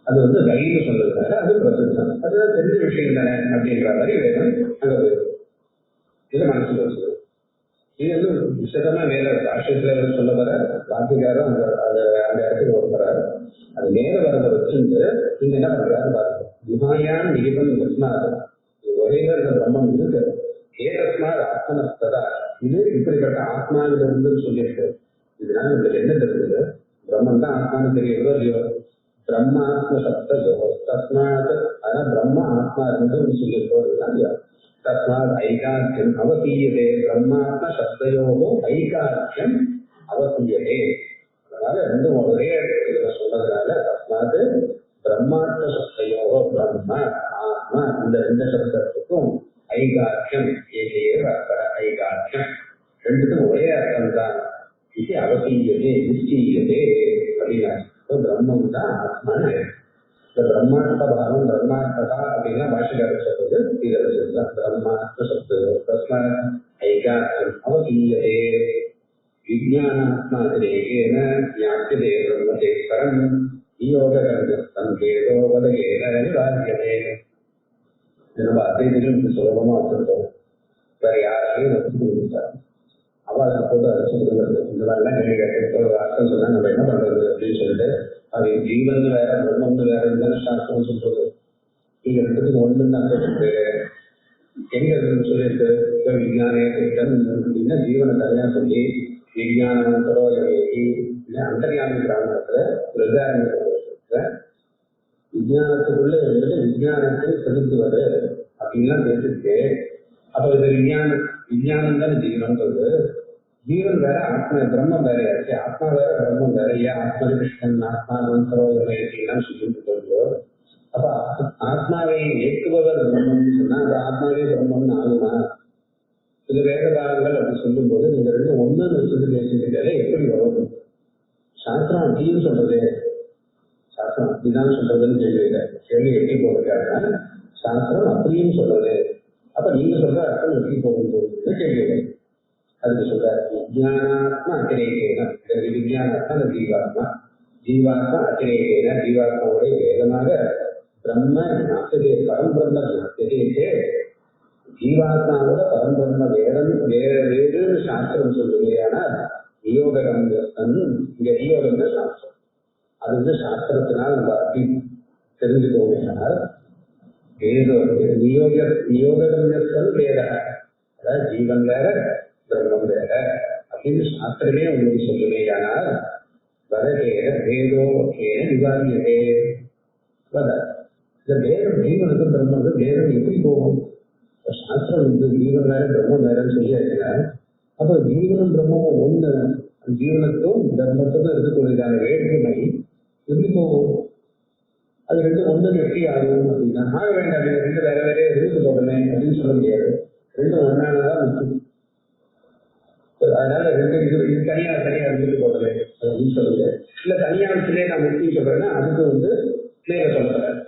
அது ரைன்னு சொல்றதுனால அது பிரசித்தம். அதுதான் தெரிஞ்ச விஷயம் தானே அப்படின்ற மாதிரி வேதம் அங்க போயிடும். இதை மனசுல வச்சுது. இது விசதமா வேற பாஷ்யத்துல சொல்ல வர வாக்கியாரும் அந்த இடத்துக்கு வருகிறார். அது மேல வரத வச்சுட்டு நீங்க என்ன பண்றாரு பாருங்க. குஹாயான் நிகிதம் தஸ்மாத் ஒரே இந்த பிரம்மம் இருக்கு. ஏ தஸ்மாத் ஆத்மனஸ்ததா இது இப்படிப்பட்ட ஆத்மாவிலிருந்து சொல்லியிருக்கு. இதனால உங்களுக்கு என்ன தெரிஞ்சது? பிரம்மன் தான் ஆத்மான்னு தெரியுதோ இல்லையோ. பிரம்மாத்ம சப்தோ தஸ்மாத் ஆனா பிரம்ம ஆத்மா இருந்து சொல்லியிருக்கோம் இல்லையா. தஸ்மாத் ஐகாக்கியம் அவதீயதே பிரம்மாத்ம சப்தையோகோ ஐகாக்கியம் அவதீயதே. அதனால ரெண்டும் ஒரே இடத்துல சொல்றதுனால தஸ்மாத் பிரம்மாத்ம சப்தையோகோ பிரம்ம ஆத்மா இந்த ரெண்டு சப்தத்துக்கும் ஐகாக்கியம் ஐகாக்கியம் ரெண்டுக்கும் ஒரே அர்த்தம் தான். இது அவதீயதே நிச்சயதே அப்படின்னா பிரம்மம் தான் ஆத்மான்னு. இந்த பிரம்மாண்ட பாகம் பிரம்மாண்டதா அப்படின்னா பாஷைக்காரர் சொல்றது இதில் சொல்லுதான். பிரம்மாத்ம சப்தோ தஸ்மாத் ஐகாக்கியம் அவதீயதே விஜயானாத்மாதிரேகேன ஞாத்தியதே பிரம்மதே பரம் யோககர்மஸ்தம் வேதோ வதகேன நிவாரியதே. நம்ம அத்தைகளும் சுலபமா வச்சிருக்கோம். வேற யாராலையும் வச்சுருக்காரு அவளுக்கு போது அதை சொல்றது இந்த மாதிரிலாம் கேள்வி கேட்டு அர்த்தம் சொன்னா நம்ம என்ன பண்றது அப்படின்னு சொல்லிட்டு அது ஜீவன் வேற பிரம்மன் வேற இருந்தாலும் சாஸ்திரம் சொல்றது. நீங்க ரெண்டுத்துக்கு ஒண்ணுன்னு அர்த்தம் சொல்றது எங்க இருக்குன்னு சொல்லிட்டு விஞ்ஞான ஜீவனை தனியா சொல்லி விஞ்ஞானம் அந்தர்யாமி கிராமத்துல விஞ்ஞானத்துக்குள்ள இருந்துட்டு விஞ்ஞானத்தை செலுத்துவது அப்படின்லாம் பேசிட்டு அப்ப இது விஞ்ஞானம் தானே ஜீவன்றது. ஜீவன் வேற ஆத்மா பிரம்மம் வேறையாச்சு. ஆத்மா வேற பிரம்மம் வேற. ஏன் ஆத்மா கிருஷ்ணன் ஆத்மா எல்லாம் சொல்லிட்டு சொல்றோ. அப்ப ஆத்மாவை ஏற்றுபவர் பிரம்மம்னு சொன்னா அந்த ஆத்மாவே பிரம்மம்னு ஆகுமா? சில வேத காலங்கள் அப்படி சொல்லும் போது நீங்க ரெண்டும் ஒண்ணுன்னு சொல்லி பேசிக்கிட்டாலே எப்படி வரும்? சாஸ்திரம் அப்படின்னு சொல்றது, சாஸ்திரம் அப்படிதான் சொல்றதுன்னு கேள்வி எப்படி போட்டிருக்காருன்னா சாஸ்திரம் அப்படின்னு சொல்றது. அப்ப நீங்க சொல்ற அர்த்தம் எப்படி போகும்போது கேள்வி அதுக்கு சொல்றாரு. விஜயானாத்மா அத்திரேகேன விஜயானாத்மா ஜீவாத்மா ஜீவாத்மா அத்திரேகேன ஜீவாத்மாவுடைய வேதமாக பிரம்ம நாத்தியதே பரம்பிரம்ம நாத்தியதே. ஜீவாத்மாவோட பரம்பிரம்ம வேதம் வேறுன்னு சாஸ்திரம் சொல்லுது. ஆனால் நியோகம் இங்க நியோகம் சாஸ்திரம். அது சாஸ்திரத்தினால் நம்ம அப்படி தெரிஞ்சுக்கோங்க. நியோகம் வேற, அதாவது ஜீவன் வேற பிரம்மம் வேற அப்படின்னு சாஸ்திரமே உங்களுக்கு சொல்லுவே. ஆனால் வதகேன வேதோ கேன விவாதியதே வத இந்த வேதம் ஜீவனுக்கு பிரம்மனுக்கு வேதம் எப்படி போகும்? சாஸ்திரம் வந்து ஜீவன் வேற பிரம்மம் வேறன்னு சொல்லியாச்சுன்னா அப்போ ஜீவனும் பிரம்மமும் ஒண்ணு, ஜீவனுக்கும் பிரம்மத்துக்கும் இருக்கக்கூடியதான வேற்றுமை எப்படி போகும்? அது ரெண்டு ஒண்ணு எப்படி ஆகும் அப்படின்னா ஆக வேண்டாம், ரெண்டு வேற வேற இருந்து போகணும் அப்படின்னு சொல்ல முடியாது. ரெண்டு ஒன்னானதான் முக்கியம். அதனால ரெண்டு இது தனியா இருந்துட்டு போகல அப்படின்னு சொல்லுங்க. இல்ல தனியாகத்திலே நான் முக்கியம் சொல்றேன்னா அதுக்கு வந்து மேல சொல்லப்படுறாரு.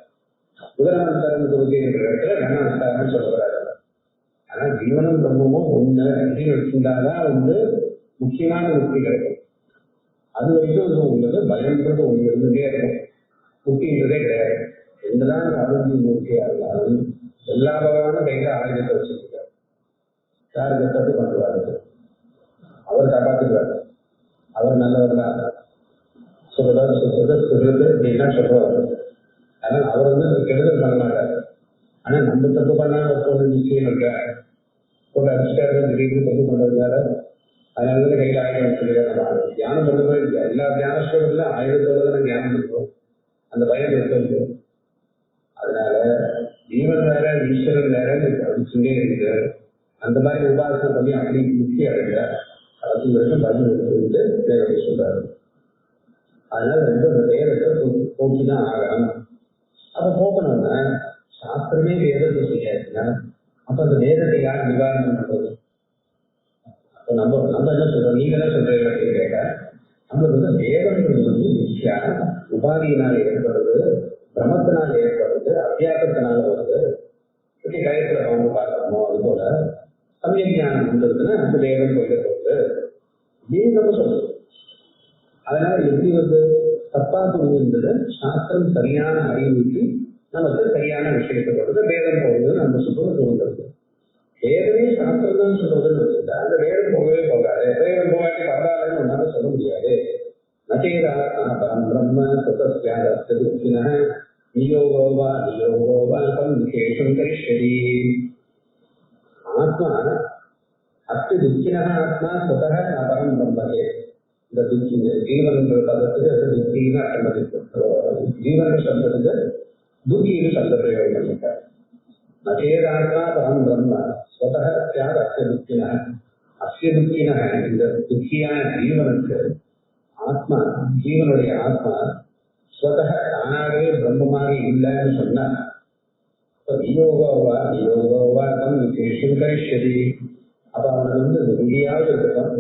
முதலாவதாரம் தொகுதி என்ற இடத்துல கண்ணாவதாரம் சொல்லப்படுறாரு. ஆனா ஜீவனும் பிரம்மமும் ஒண்ணு அப்படின்னு வச்சிருந்தாதான் வந்து முக்கியமான முக்தி கிடைக்கும். அது வரைக்கும் உங்களுக்கு பயன்றது ஒண்ணு இருந்துட்டே இருக்கும். முக்தின்றதே கிடையாது. என்னதான் ஆரோக்கிய மூர்த்தியா இருந்தாலும் எல்லா பகவானும் கையில ஆயுதத்தை வச்சிருக்காரு. யாருக்கு தப்பு பண்ணுவாரு? அவர் காப்பாற்றுவார். அவர் நல்லவர் தான் சொல்றது அப்படின்னா சொல்றவர். அதனால அவர் வந்து கெடுதல் பண்ண மாட்டார். ஆனா நம்ம தப்பு பண்ணாம ஒரு நிச்சயம் இருக்க ஒரு அடிஷ்டார திடீர்னு தப்பு பண்றதுனால அதனால கையில் ஆயுதம் வச்சிருக்காரு. தியானம் பண்ணுறதே இல்லை. எல்லா தியான ஸ்லோகத்துல ஆயுதத்தோட தான் தியானம் பண்ணுவோம். அந்த பயம் இருக்கிறது. அதனால ஜீவன் வேற ஈஸ்வரன் வேற சொல்லியே இருக்கு. அந்த மாதிரி உபாசனை பண்ணி அப்படி முக்கிய அடைங்க அது வரைக்கும் பதில் எடுத்துட்டு தேவையை சொல்றாரு. அதனால ரெண்டு வேதத்தை போக்கிதான் ஆகணும். அப்ப போக்கணும்னா சாஸ்திரமே வேதத்தை செய்யாச்சுன்னா அப்ப அந்த வேதத்தை யார் நிவாரணம் பண்றது? அப்ப நம்ம என்ன சொல்றோம், நீங்க என்ன சொல்றீங்க அப்படின்னு கேட்டா நம்மளுக்கு வந்து வேதங்கள் வந்து முக்கிய உபாதியினால் ஏற்படுறது, பிரமத்தினால் ஏற்படுறது, அத்தியாசத்தினால வருது. இப்படி கயத்துல அவங்க பார்க்கணுமோ அது போல சமய ஞானம் வந்ததுன்னா அந்த வேதம் போயிட போகுது அப்படின்னு நம்ம சொல்றோம். அதனால எப்படி வந்து தப்பா புரிஞ்சிருந்தது சாஸ்திரம் சரியான அறிவுக்கு நமக்கு சரியான விஷயத்தை சொல்றது வேதம் போகுது நம்ம சொல்றது தோன்றது. வேதமே சாஸ்திரம் தான் சொல்றதுன்னு வச்சுட்டா அந்த வேதம் போகவே போகாது. வேதம் போகாட்டி பரவாயில்லன்னு ஒன்னால சொல்ல முடியாது. நச்சேதா பரம் பிரம்ம சுத்தின நியோகோவா சம்சேஷம் கரிஷ்யதி. ஆத்மா அஸ்தி துக்கினா ஆத்மா சுதக பரம் பிரம்மதே. இந்த துக்கி ஜீவன் பதத்துக்கு துக்கின்னு அர்த்தம். ஜீவன் சப்தத்துக்கு துக்கின்னு சப்த பிரயோகம் பண்ணிட்டார். நச்சேதாத்மா பரம் பிரம்ம சுதக தியாக அஸ்ய துக்கின இந்த துக்கியான ஜீவனுக்கு ஆத்மா ஜீவனுடைய ஆத்மா ஸ்வதக தானாகவே பிரம்மமாக இல்லைன்னு சொன்னா யோகோவா தம் விசேஷம் கரிஷ்யதி. அப்ப அவனுக்கு வந்து விதியாவது இருக்கட்டும்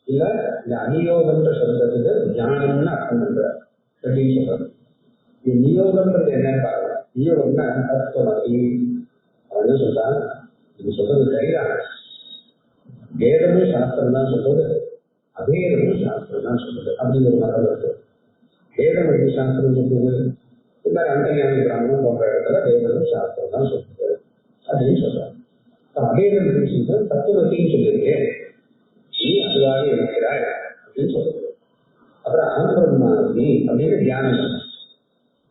இல்ல இந்த அநியோகம்ன்ற சப்தத்துக்கு ஞானம்னு அர்த்தம் பண்றார் அப்படின்னு சொல்றாரு. இது நியோகம்ன்றது என்னன்னு பாருங்க. நியோகம்னா தத்துவமசி. அவன் என்ன சொல்றான், இது சொல்றது சரிதான். வேதமும் சாஸ்திரம் தான் சொல்றது, அவேதமும் சாஸ்திரம் தான் சொல்றது அப்படின்னு ஒரு மரம் இருக்கு. வேதம் எப்படி சாஸ்திரம் சொல்றது? இந்த அந்தஞானி பிராமணம் போன்ற இடத்துல வேதமும் சாஸ்திரம் தான் சொல்றது அப்படின்னு சொல்றாங்க. அவேதம் சொல்றது தத்துவத்தையும் சொல்லியிருக்கேன், நீ அதுவாக இருக்கிறாய் அப்படின்னு சொல்றது. அப்புறம் ஆந்திரமாதி அப்படின்னு தியானம்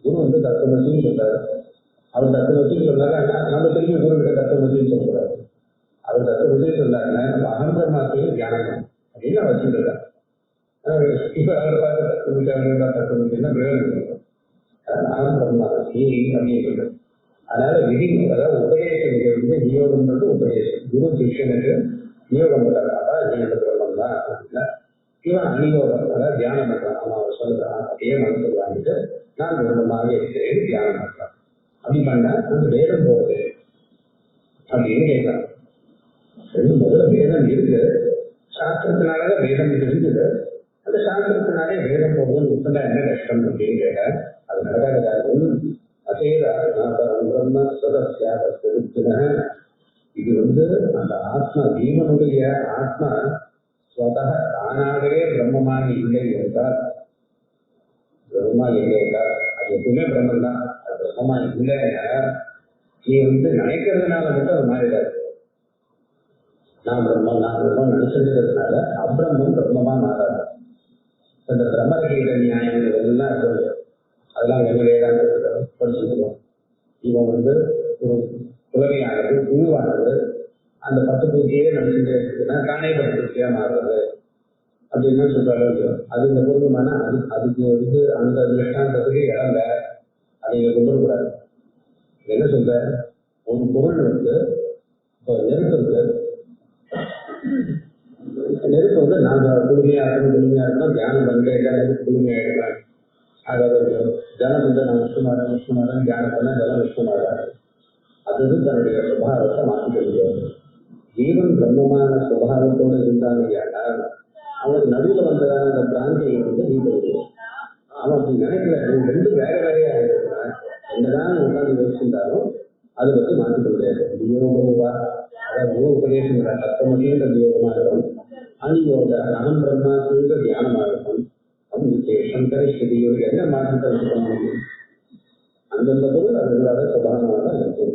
குரு வந்து தத்துவத்தையும் சொல்றாரு. அவர் தத்துவத்தையும் சொன்னாங்க. நம்ம திரும்பி குரு கிட்ட தத்துவத்தையும் சொல்லக்கூடாது. அவர் தத்துவத்தையும் சொன்னாங்க நம்ம அகம்பிரமாத்தையும் தியானம் அப்படின்னு அவர் வச்சுருக்காரு. இப்ப அவரை பார்த்து தத்துவம் பிரயோஜனம் அகம்பிரமாதி அப்படின்னு சொல்றது. அதனால விதி அதாவது உபதேசம் வந்து நியோகம்ன்றது உபதேசம். குரு சிஷ்யனுக்கு நியோகம் பண்றாங்க. நீங்க பிரம்மம் தான் அப்படின்னா இவன் அநியோகம் அதாவது தியானம் பண்றான். அவன் அவர் சொல்றான் அதே மனசுல வாங்கிட்டு நான் பிரம்மமாக இருக்கிறேன் தியானம் பண்றான். அப்படி பண்ணா அந்த வேதம் போகுது அப்படின்னு கேட்கலாம். முதல்ல வேதம் இருக்கு, சாஸ்திரத்தினாலதான் வேதம் தெரிஞ்சது. அந்த சாஸ்திரத்தினாலே வேதம் போகுதுன்னு உட்பட என்ன கஷ்டம் அப்படின்னு கேட்டா அது நடக்காத. இது வந்து அந்த ஆத்மா ஜீவனுடைய ஆத்மா ஸ்வதக தானாகவே பிரம்மமாக இல்லை என்றால் பிரம்மமாக இல்லை என்றால் அது எப்பவுமே பிரம்மன் தான். அது பிரம்மமா இல்லைன்னா நீ வந்து நினைக்கிறதுனால மட்டும் அது மாறிடாது. நான் பிரம்மம் நினைச்சிருக்கிறதுனால அப்பிரம்மம் பிரம்மமா மாறாது. இந்த பிரம்மகீத நியாயம் இதெல்லாம் இருக்கு. அதெல்லாம் வெவ்வேறு படிச்சுக்கிறோம். இவன் வந்து ஒரு புலமையானது குழுவானது அந்த பட்டு பூச்சியே நினைச்சுட்டே இருக்குன்னா தானே பட்டு பூச்சியா மாறுறது அப்படின்னு சொல்றாங்க. அது இந்த பொருளுமான அதுக்கு வந்து அந்த நிஷ்டாந்தத்துக்கு இடம் வேற. அதை கொண்டு வரக்கூடாது. என்ன சொல்ற, ஒரு பொருள் வந்து இப்போ நெருப்பு இருக்கு, நெருப்பு வந்து நாங்கள் குளுமையா இருக்கணும் தியானம் பண்ணிட்டே நெருப்பு குளுமையாயிடலாம். அதாவது ஜலம் வந்து நான் விஷ்ணுமாரன் தியானம் பண்ண ஜலம் விஷ்ணுமாறாரு. அது தன்னுடைய சுபாவத்தை மாற்றிக்க முடியாது. ஜீவன் பிரம்மமான சுபாவத்தோடு இருந்தாங்க. அவனுக்கு நடுவில் வந்த அந்த பிராந்தியை வந்து நீக்க அவன் அப்படி நினைக்கல. ரெண்டும் வேற வேறையா இருக்கிறான். என்னதான் உட்காந்து யோசிச்சிருந்தாலும் அதை பற்றி மாற்றிக்க முடியாது. யோகா அதாவது உபதேசங்கிற தத்துவமேன்ற யோகமா இருக்கும். அணியோக அகம் பிரம்மாங்க தியானமா இருக்கும். விசேஷம் கரிஷ்டி என்ன மாற்றத்தை வச்சுக்க முடியும்? அந்தந்த பொருள் அதனால சுபாவமாக தான் இருக்கும்.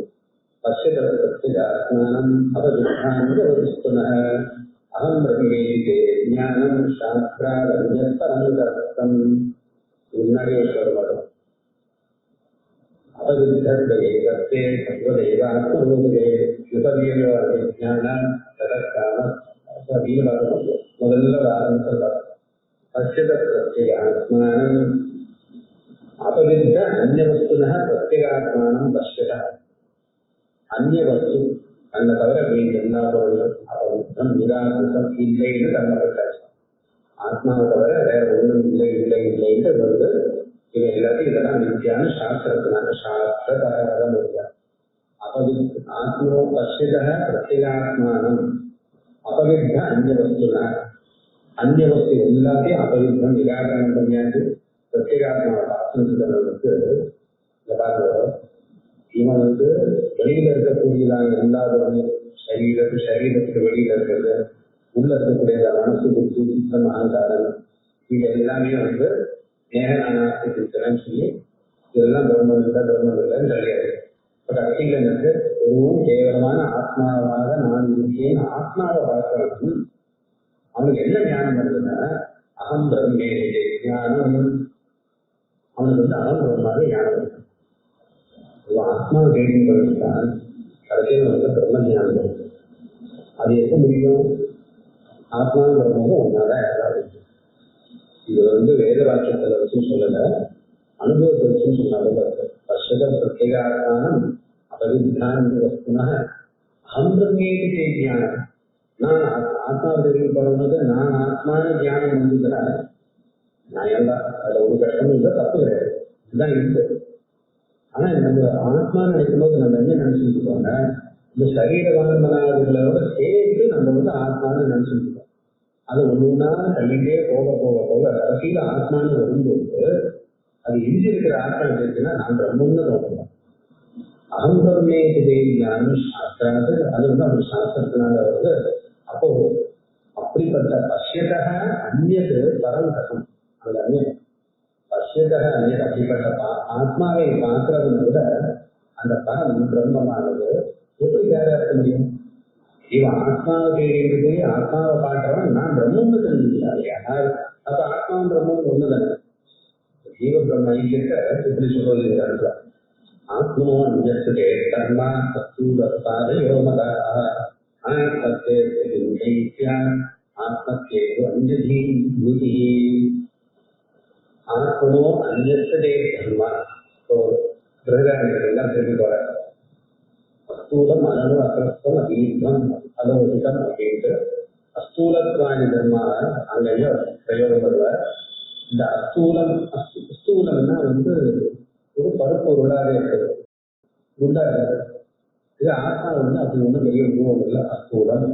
பசிதாத்மானம் அவதிஷ்டான அகம் பிரம்மேதி ஞானம் சாஸ்திராதம் முன்னாடியே சொல்லப்படும். அவதிஷ்டே சத்தே சர்வதேவாத்மரூபே விபரியோ ஞானம் ததற்காம முதல்ல ஆரம்பிச்சு பசிதாத்மானம் अपविद्ध अन्य वस्तुनः प्रत्येगात्मानं पश्यत. अन्य वस्तु अन्य तवர எல்லா பொருளும் அபவித்தம் நிராகிருதம் இல்லைன்னு தள்ளப்பட்டாச்சு. ஆத்மாவை தவிர வேற ஒன்றும் இல்லைன்னு வந்து இவன் எல்லாத்தையும் இதெல்லாம் வித்தியான சாஸ்திரத்தினால சாஸ்திரம் இருக்கார். अपविद्ध आत्मनो पश्यतः प्रत्येगात्माனம் अपविद्ध अन्य वस्तुनः अन्य वस्तु எல்லாத்தையும் அபவித்தம் நிராகரணம் பண்ணியாச்சு. பிரத்யேகாத்மாவை ஆத்மசிதனுக்கு இந்த பார்க்கிறோம். இவன் வந்து வெளியில இருக்கக்கூடியதான எல்லா பொருளும் சரீரத்துக்கு வெளியில இருக்கிறது, உள்ள இருக்கக்கூடிய மனசு புத்தி சுத்தம் அகங்காரம் இது எல்லாமே வந்து நேகனானான்னு சொல்லி இதெல்லாம் பிரம்மம் இல்லைன்னு கிடையாது. இப்ப கட்சியில எனக்கு ஒரு கேவலமான ஆத்மாவாக நான் இருக்கேன் ஆத்மாவை பார்க்கறது அவனுக்கு என்ன ஞானம் வருதுன்னா அகம் பிரம்மே ஞானம். அவனுக்கு வந்து அகம் பிரம்மாக ஞானம் இருக்கு. ஆத்மாவை தேடி கொண்டிருந்தான் கடைசியில் வந்து பிரம்ம ஞானம் இருக்கு. அது எப்ப முடியும்? ஆத்மா பிரம்மமும் ஒன்னாதான் ஏதாவது. இது வந்து வேத வாக்கியத்துல வச்சு சொல்லல, அனுபவத்தை வச்சு சொன்னாலும் பர்ஷத பிரத்யேகாத்மானம் அபவித்தான் வஸ்துனா அகம் பிரம்மேதி ஞானம். நான் ஆத்மாவை தேடி போறது நான் ஆத்மான ஞானம் வந்துச்சுன்னா நான் எல்லாம் அதுல ஒரு கஷ்டமும் இல்லை, தப்பு கிடையாது, இதுதான் இருக்கு. ஆனா நம்ம ஆத்மா நினைக்கும் போது நம்ம என்ன நினைச்சுட்டு இருக்கோம்னா இந்த சரீரவான்மனாதிகளோட சேர்த்து நம்ம வந்து ஆத்மான்னு நினைச்சுட்டு இருக்கோம். அது ஒண்ணுன்னா தள்ளிட்டே போக கடைசியில ஆத்மான்னு வரும்போது அது எஞ்சி இருக்கிற ஆத்மா இருக்குன்னா நான் பிரம்மன்னு தோன்றோம். அகம் பிரம்மேதி ஞானம் சாஸ்திராது அது வந்து அவங்க சாஸ்திரத்தினால வருது. அப்போ அப்படிப்பட்ட பஷ்யதா அந்நியது பரந்தகம். அந்த அந்நியம் பஷ்யதா அந்நியது அப்படிப்பட்ட ஆத்மாவை பார்க்கறதை விட அந்த பரம் பிரம்மமானது எப்படி வேற இருக்க முடியும்? இவன் ஆத்மாவை தேடிட்டு போய் ஆத்மாவை பார்க்கறவன் நான் பிரம்மன்னு தெரிஞ்சுக்கிறான். அப்ப ஆத்மாவும் பிரம்மம் ஒண்ணுதானே. ஜீவ பிரம்ம ஐக்கியத்தை இப்படி சொல்றது ஆத்மோ அஞ்சே கர்மா சத்தூரத்தாத யோமதா ஆத்மத்தே ஆத்மத்தேது அஞ்சதி யுதி ஆத்மனோ அஞ்சே கர்மா. கிரகெல்லாம் தெரிஞ்சு வர அஸ்தூலம் அனு அகஸ்தம் அதீர்க்கம் அலோகிதம் அப்படின்ட்டு அஸ்தூலத்வாணி தர்மா அங்கேயோ பிரயோகம் பண்ணுவார். இந்த அஸ்தூலம்னா வந்து ஒரு பருப்பொருளாக இருக்குது, குண்டா இருக்குது. இது ஆத்மா வந்து அப்படி ஒன்றும் பெரிய உருவம் இல்லை, அஸ்தூலம்.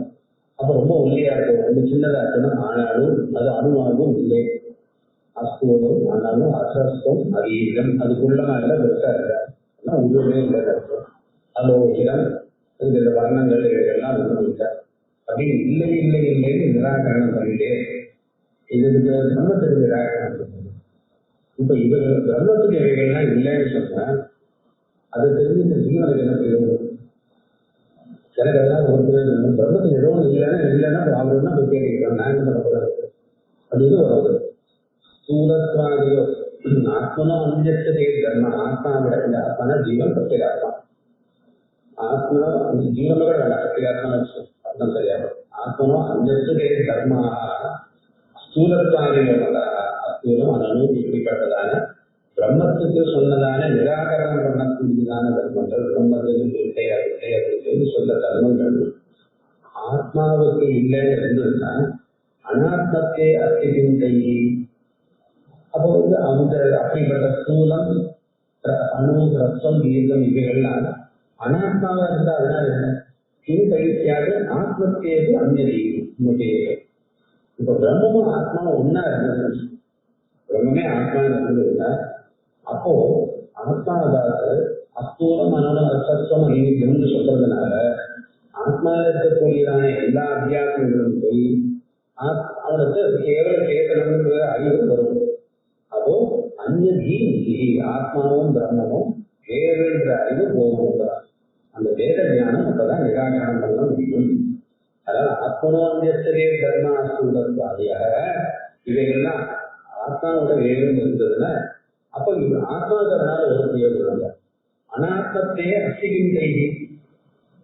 அப்போ ரொம்ப ஒல்லியா இருக்கும், ரொம்ப சின்னதா இருக்கணும், ஆனாலும் அது அணுவாகவும் இல்லை. அஸ்தூலம் ஆனாலும் அசஸ்தம் அதீதம் அதுக்குள்ளமா இல்லை, பெருசா இல்லை, உருவமே இல்லை இருக்கும். அலோகிதம் இந்த வர்ணங்கள் இவைகள்லாம் ஒன்றும் இல்லை. அப்படின்னு இல்லைன்னு நிராகரணம் பண்ணிட்டே இதுக்கு பிரம்மத்துக்கு நிராகரணம் பண்ணுது. இப்ப இவர்கள் பிரம்மத்துக்கு இவைகள்லாம் இல்லைன்னு சொன்னா அது தெரிஞ்சு ஜீவனுக்கு என்ன பிரயோகம்? எனக்கு எல்லாம் ஒருத்தர் பிரம்மத்துக்கு ஏதோ இல்லைன்னா அவர் தான் போய் கேட்கிறோம், நான் என்ன பண்ண போறாரு அப்படின்னு வருவது. சூலத்வாதியோ ஆத்மனோ அஞ்சத்தே தர்ம ஆத்மாவிட இந்த ஆத்மான ஜீவன் பிரத்யேகாத்மா. ஆத்மா ஜீவனோட வேண்டாம், பிரத்யேகாத்மா அர்த்தம் சரியாது. ஆத்மனோ அஞ்சத்தே தர்மா ஸ்தூலத்வாதியோ அஸ்தூலம் அதனு இப்படிப்பட்டதான பிரம்மத்துக்கு சொன்னதான நிராகரணம் பண்ணக்கூடியதான தர்மங்கள், பிரம்மத்துக்கு கிடையாது கிடையாது சொல்ல தர்மங்கள் ஆத்மாவுக்கு இல்லைன்னு இருந்ததுன்னா அனாத்மத்தே அத்தியின் கையி. அப்போ அந்த அப்படிப்பட்ட ஸ்தூலம், அணு, ரத்தம், ஈர்க்கம் இவைகள்லாம் அனாத்மாவா இருந்தா அதனால என்ன கிங் கைத்தியாக ஆத்மத்தேது அந்நதி இன்னுடைய. இப்போ பிரம்மமும் ஆத்மாவும் ஒன்னா இருந்தது, பிரம்மமே ஆத்மா இருந்ததுன்னா அப்போ ஆத்மாவாக அஸ்தூலம், அனு, ரத்தம், அநீதியம்னு சொல்றதுனால ஆத்மாவில் இருக்கக்கூடியதான எல்லா அத்தியாசங்களும் போய் அவனுக்கு கேவல சேத்தனம்ங்கிற அறிவு வரும். அப்போ அந்நதி ஆத்மாவும் பிரம்மமும் வேறுன்ற அறிவு போகுங்கிறார். அந்த வேத ஞானம் அப்பதான் நிராகரணம் பண்ண முடியும். அதாவது ஆத்மனோன்யத்திலே தர்மாசூடத்வாதியாக இவைகள்லாம் ஆத்மாவோட வேறும் இருந்ததுன்னா அப்போ இது ஆத்மாவதனால ஒரு பிரயோஜனம். அனாத்மத்தே அசிகிந்தை.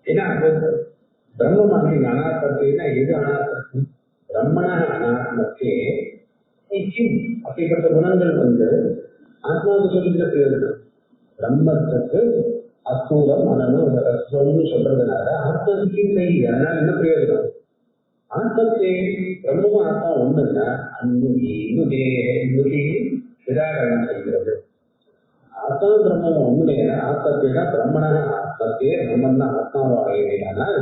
ஏன்னா பிரம்மமானி அனாத்மத்தைன்னா எது அனாத்மம்? பிரம்மண அனாத்மத்தே அப்படிப்பட்ட குணங்கள் ஆத்மாவுக்கு சொல்லிக்கிற பிரயோஜனம். பிரம்மத்துக்கு அஸ்தூலம், மனநு, ரசம்னு சொல்றதுனால ஆத்மத்துக்கு இல்லை. அதனால என்ன பிரயோஜனம்? ஆத்மத்தே பிரம்மமும் ஆத்மா ஒண்ணுன்னா அன்னுதி இன்னுதி நிராகரணம் செய்கிறது. ஆத்மா பிரம்மம் ஒண்ணுடைய ஆத்மத்தைனா பிரம்மண ஆத்மத்தே பிரம்மன் தான் ஆத்மாவானால்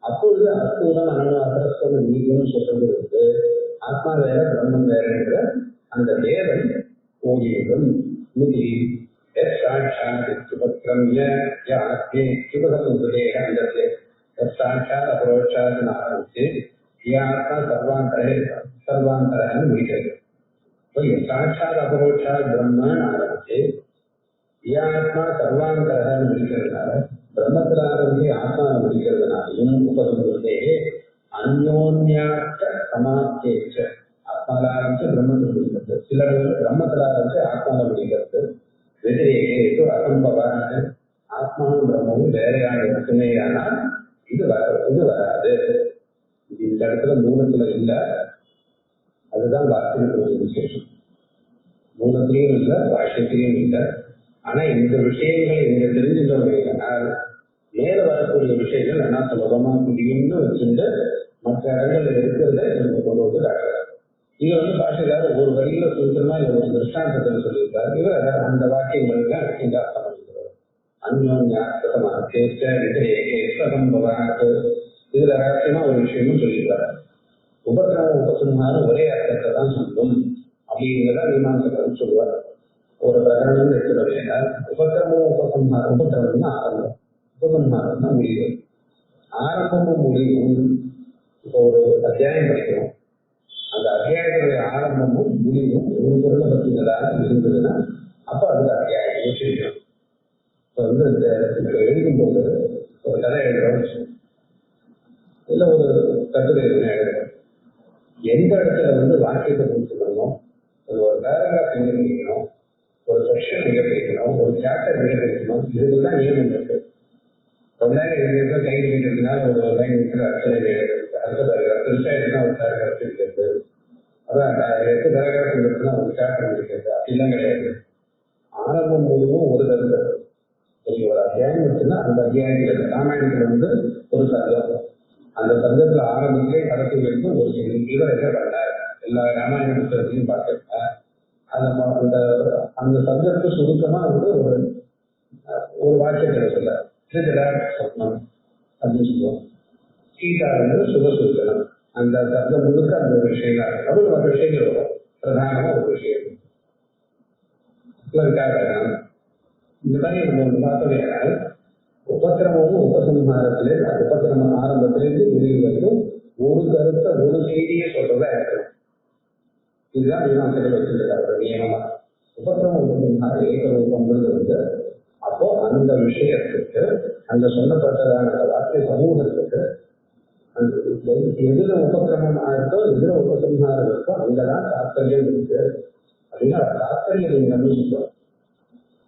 அப்பொழுது அஸ்தூலம், அனு, அசரஸ்தம், நீதினு சொல்றது ஆத்மா வேற பிரம்மம் வேற என்ற அந்த வேதம் ஓடியதும் நுதி சுபக்கிரமிய சுபதே அந்த சாட்சாத் அபரோட்சாத்னு ஆரம்பிச்சு ஆத்மா சர்வாந்தரன்னு முடிக்கிறது. சாட்சாத் அபரோட்சாத் பிரம்மன்னு ஆரம்பிச்சு ஆத்மா சர்வாந்தரன்னு முடிக்கிறதுனால பிரம்மத்தில் ஆரம்பிச்சு ஆத்மாவை முடிக்கிறதுனாலையும் உபசம்பத்தே அந்யோன்யாக்க சமாப்தேச்ச ஆத்மாவில் ஆரம்பிச்சு பிரம்மத்தில் முடிக்கிறது, சில பிரம்மத்தில் ஆரம்பிச்சு ஆத்மாவில் முடிக்கிறது. வெதிரேகே அசம்பவான ஆத்மாவும் பிரம்மமும் வேறையாக இருக்குமேயானால் இது வராது. இது இந்த இடத்துல மூலத்துல இல்லை, அதுதான் வாக்கியத்துடைய விசேஷம். மூலத்திலையும் இல்லை, பாஷ்யத்திலையும் இல்லை. ஆனா இந்த விஷயங்கள் இங்க தெரிஞ்சுட்டோம்னால் மேல வரக்கூடிய விஷயங்கள் என்ன சுலபமா முடியும்னு வச்சுட்டு மற்ற இடங்கள்ல இருக்கிறத எனக்கு கொண்டு வந்து காட்டுறாரு. இது பாஷைக்கார ஒரு வழியில சுருக்கமா இல்லை ஒரு திருஷ்டாந்தத்தில் சொல்லியிருக்காரு. இவர் அந்த வாக்கியங்களுக்கு இந்த அர்த்தம் பண்ணிக்கிறார். அந்யோன்யாசமா கேட்ட விதரேகேசம்பவாக்கு இதுல ரகசியமா ஒரு விஷயமும் சொல்லியிருக்காரு. உபக்கிரம உபசம்ஹாரம் ஒரே அர்த்தத்தை தான் சொல்லும் அப்படிங்கிறத மீமாம்சகர் சொல்லுவார். ஒரு பிரகரணம் எடுத்துட்டோம்னா உபக்கிரமும் உபசம்ஹாரம், உபக்கிரமம்னா ஆரம்பம், உபசம்ஹாரம்னா முடிவு. ஆரம்பமும் முடிவும் இப்போ ஒரு அத்தியாயம் படிக்கணும், அந்த அத்தியாயத்துடைய ஆரம்பமும் முடிவும் ஒரு பொருளை பற்றினதாக இருந்ததுன்னா அப்போ அது அத்தியாயம் செய்யணும். இப்போ எழுதும்போது ஒரு கதை எழுதுறோம், இல்லை ஒரு கட்டுரை எழுதுறோம், எந்த இடத்துல வாக்கியத்தை கொடுத்துக்கணும், ஒரு பேராகிராஃப் எங்க படிக்கணும், ஒரு செக்ஷன் எங்க படிக்கணும், ஒரு சாப்டர் எங்க படிக்கணும், இதுதான் நியமம் இருக்கு. ரொம்ப நேரம் எழுதியிருக்கோம், கைது பண்ணிட்டுனால ஒரு லைன் இருக்கிற அரசியல் அடுத்த பேராகிராஃப் பெருசாக இருந்தால் ஒரு பேராகிராஃப் இருக்கிறது, அதான் 8 பேராகிராஃப் இருக்குன்னா ஒரு சாப்டர் இருக்கிறது, அப்படிலாம் கிடையாது. ஆரம்பம் முழுவதும் ஒரு கருத்து. ஒரு அத்தியாயம் இருக்குன்னா அந்த அத்தியாயத்தில் ராமாயணத்துல ஒரு சர்க்கம், அந்த சர்க்கத்துல ஆரம்பிச்சே கடைசி வரைக்கும் ஒரு செய்தி. இவர் என்ன பண்ணார் எல்லா ராமாயண புத்தகத்தையும் பார்த்துட்டா அந்த சர்க்கத்துக்கு சுருக்கமா ஒரு வாக்கியத்தை சொல்ல சொப்னம் அப்படின்னு சொல்லுவோம். சீதா சுகசுருக்கணும். அந்த சர்க்கம் முழுக்க அந்த ஒரு விஷயம் தான். அது மற்ற விஷயங்கள் வரும், பிரதானமா ஒரு விஷயம். இந்த மாதிரி நம்ம பார்த்தோம்னால் உபக்கிரமும் உபசம்ஹாரத்திலே உபக்கிரம ஆரம்பத்திலிருந்து முடிவு வரைக்கும் ஒரு கருத்தை ஒரு செய்தியை சொல்றதா இருக்கணும். இதுதான் மீமாசைகள் வச்சிருக்காரு ஒரு நியமமா. உபக்கிரம உபசம்ஹார ஏகரூபம்ன்றது அப்போ அந்த விஷயத்துக்கு அந்த சொல்லப்பட்டதான வார்த்தை சமூகத்துக்கு எதுல உபக்கிரமம் ஆயிருக்கோ எதுல உபசம்ஹாரம் இருக்கோ அங்கதான் தாத்பரியம் இருக்கு அப்படின்னா தாத்பரிய லிங்கம்னு சொல்லுவோம்.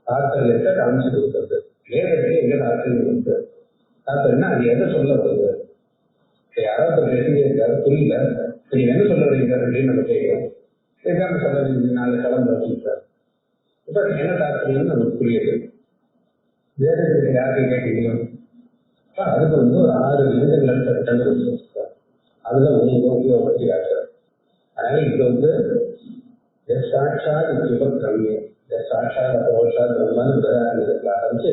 தாத்பரியத்தை காமிச்சு கொடுக்கறது. வேதத்துக்கு எங்க தாத்பரியம் இருக்கு, தாத்பரியம்னா அது எதை சொல்ல வருது. யாராவது பேசியிருக்காரு புரியல, நீங்க என்ன சொல்ல வரீங்க அப்படின்னு நம்ம கேட்கிறோம். எக்ஸாம்பிள் சொல்ல 4 கிளம்பு வச்சுருக்காரு, இப்ப என்ன தாத்பரியம்னு நமக்கு புரியுது. வேதத்துக்கு யாருக்கு கேட்டீங்களோ அதுக்கு ஒரு 6 லிங்கங்கள் சட்டங்கள் வச்சிருக்காரு. அதுல உபயோகப்பட்டு காட்டுறாரு. அதனால இது சாட்சாத் விபக்ரமியம், சாட்சாத் அபரோஷாத் பிரம்மன்னு ஆரம்பிச்சு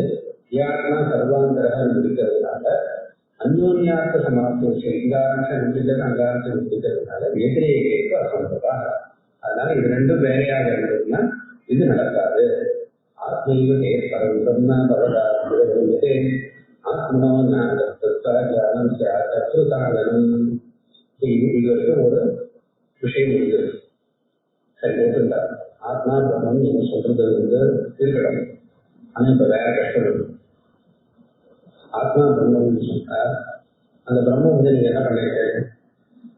வியாக்கனா சர்வாந்தரகம் இருக்கிறதுனால அந்யோன்யார்த்த சமாப்தி இங்காரத்தை முடிக்கிறது அங்காரத்தை முடிக்கிறதுனால எதிரேக்கு அசம்பவா. அதனால இது ரெண்டும் வேலையாக இருந்ததுன்னா இது நடக்காது. ஆத்மீகத்தே பரம்பிரம்ம பவதாத்மீகத்தே ஆத்மனோ ஞானம் கர்த்தாகனம். இது வரைக்கும் ஒரு விஷயம் இருக்குது. சரி, ஒத்துட்டார். ஆத்மா பிரம்மம் நீங்க சொல்றது இருக்கணும். ஆனா இப்ப வேற கஷ்டம். ஆத்மா பிரம்மம்னு சொன்னா அந்த பிரம்மம் நீங்க என்ன பண்ணிருக்கீங்க?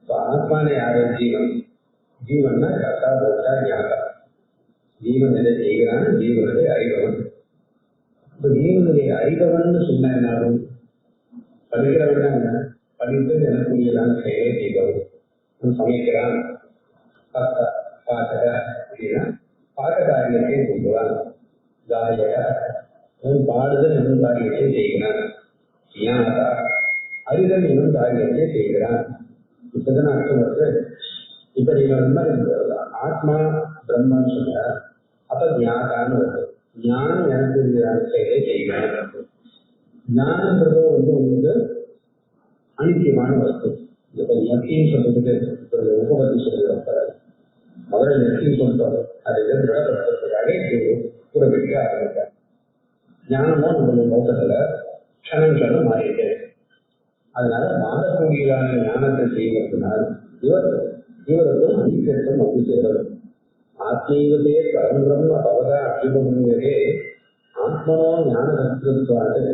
இப்ப ஆத்மான யாரு? ஜீவன். ஜீவன்னா கர்த்தா போக்தா ஞாதா. ஜீவன் எதை செய்கிறான்? ஜீவனுடைய அறிபவன். இப்ப ஜீவனுடைய அறிபவன் சொன்ன என்னாலும் படிக்கிறவன் என்ன? படித்து எனக்குரியதான் செயலை செய்பவன். சமைக்கிறான் பாசக அப்படின்னா பாசகாரியத்தை செய்வான். காயக பாடுதல் என்னும் காரியத்தை செய்கிறான். ஞாதா அறிதல் என்னும் காரியத்தை செய்கிறான். இப்பதான் அர்த்தம் வருது. இப்ப நீங்க ஆத்மா பிரம்மன்னு சொன்ன அப்ப ஞாதான்னு வருது. ஞானம் எனக்கு செயலை செய்கிறான். ஞானம்ன்றதோ உங்களுக்கு அனித்தியமான வஸ்து. இப்ப நெத்தின்னு சொல்றதுக்கு உபபத்தி சொல்லுவாங்க. முதல்ல நெத்தின்னு சொல்றோம். அதை திடப்படுத்துறதுக்காக குறிப்பிட்டு ஆரம்பித்தார். ஞானமும் நம்மளுடைய நோக்கத்துல க்ஷணம் மாறிட்டு அதனால மாறக்கூடியதான ஞானத்தை செய்வதனால் இவருக்கும் அனித்தியத்தும் வந்து சேரும். ஆத்மீகத்தே பரம்பிரம்ம பவதா அபிபுண்ணியதே ஆத்மனோ ஞான கர்த்தத்வாது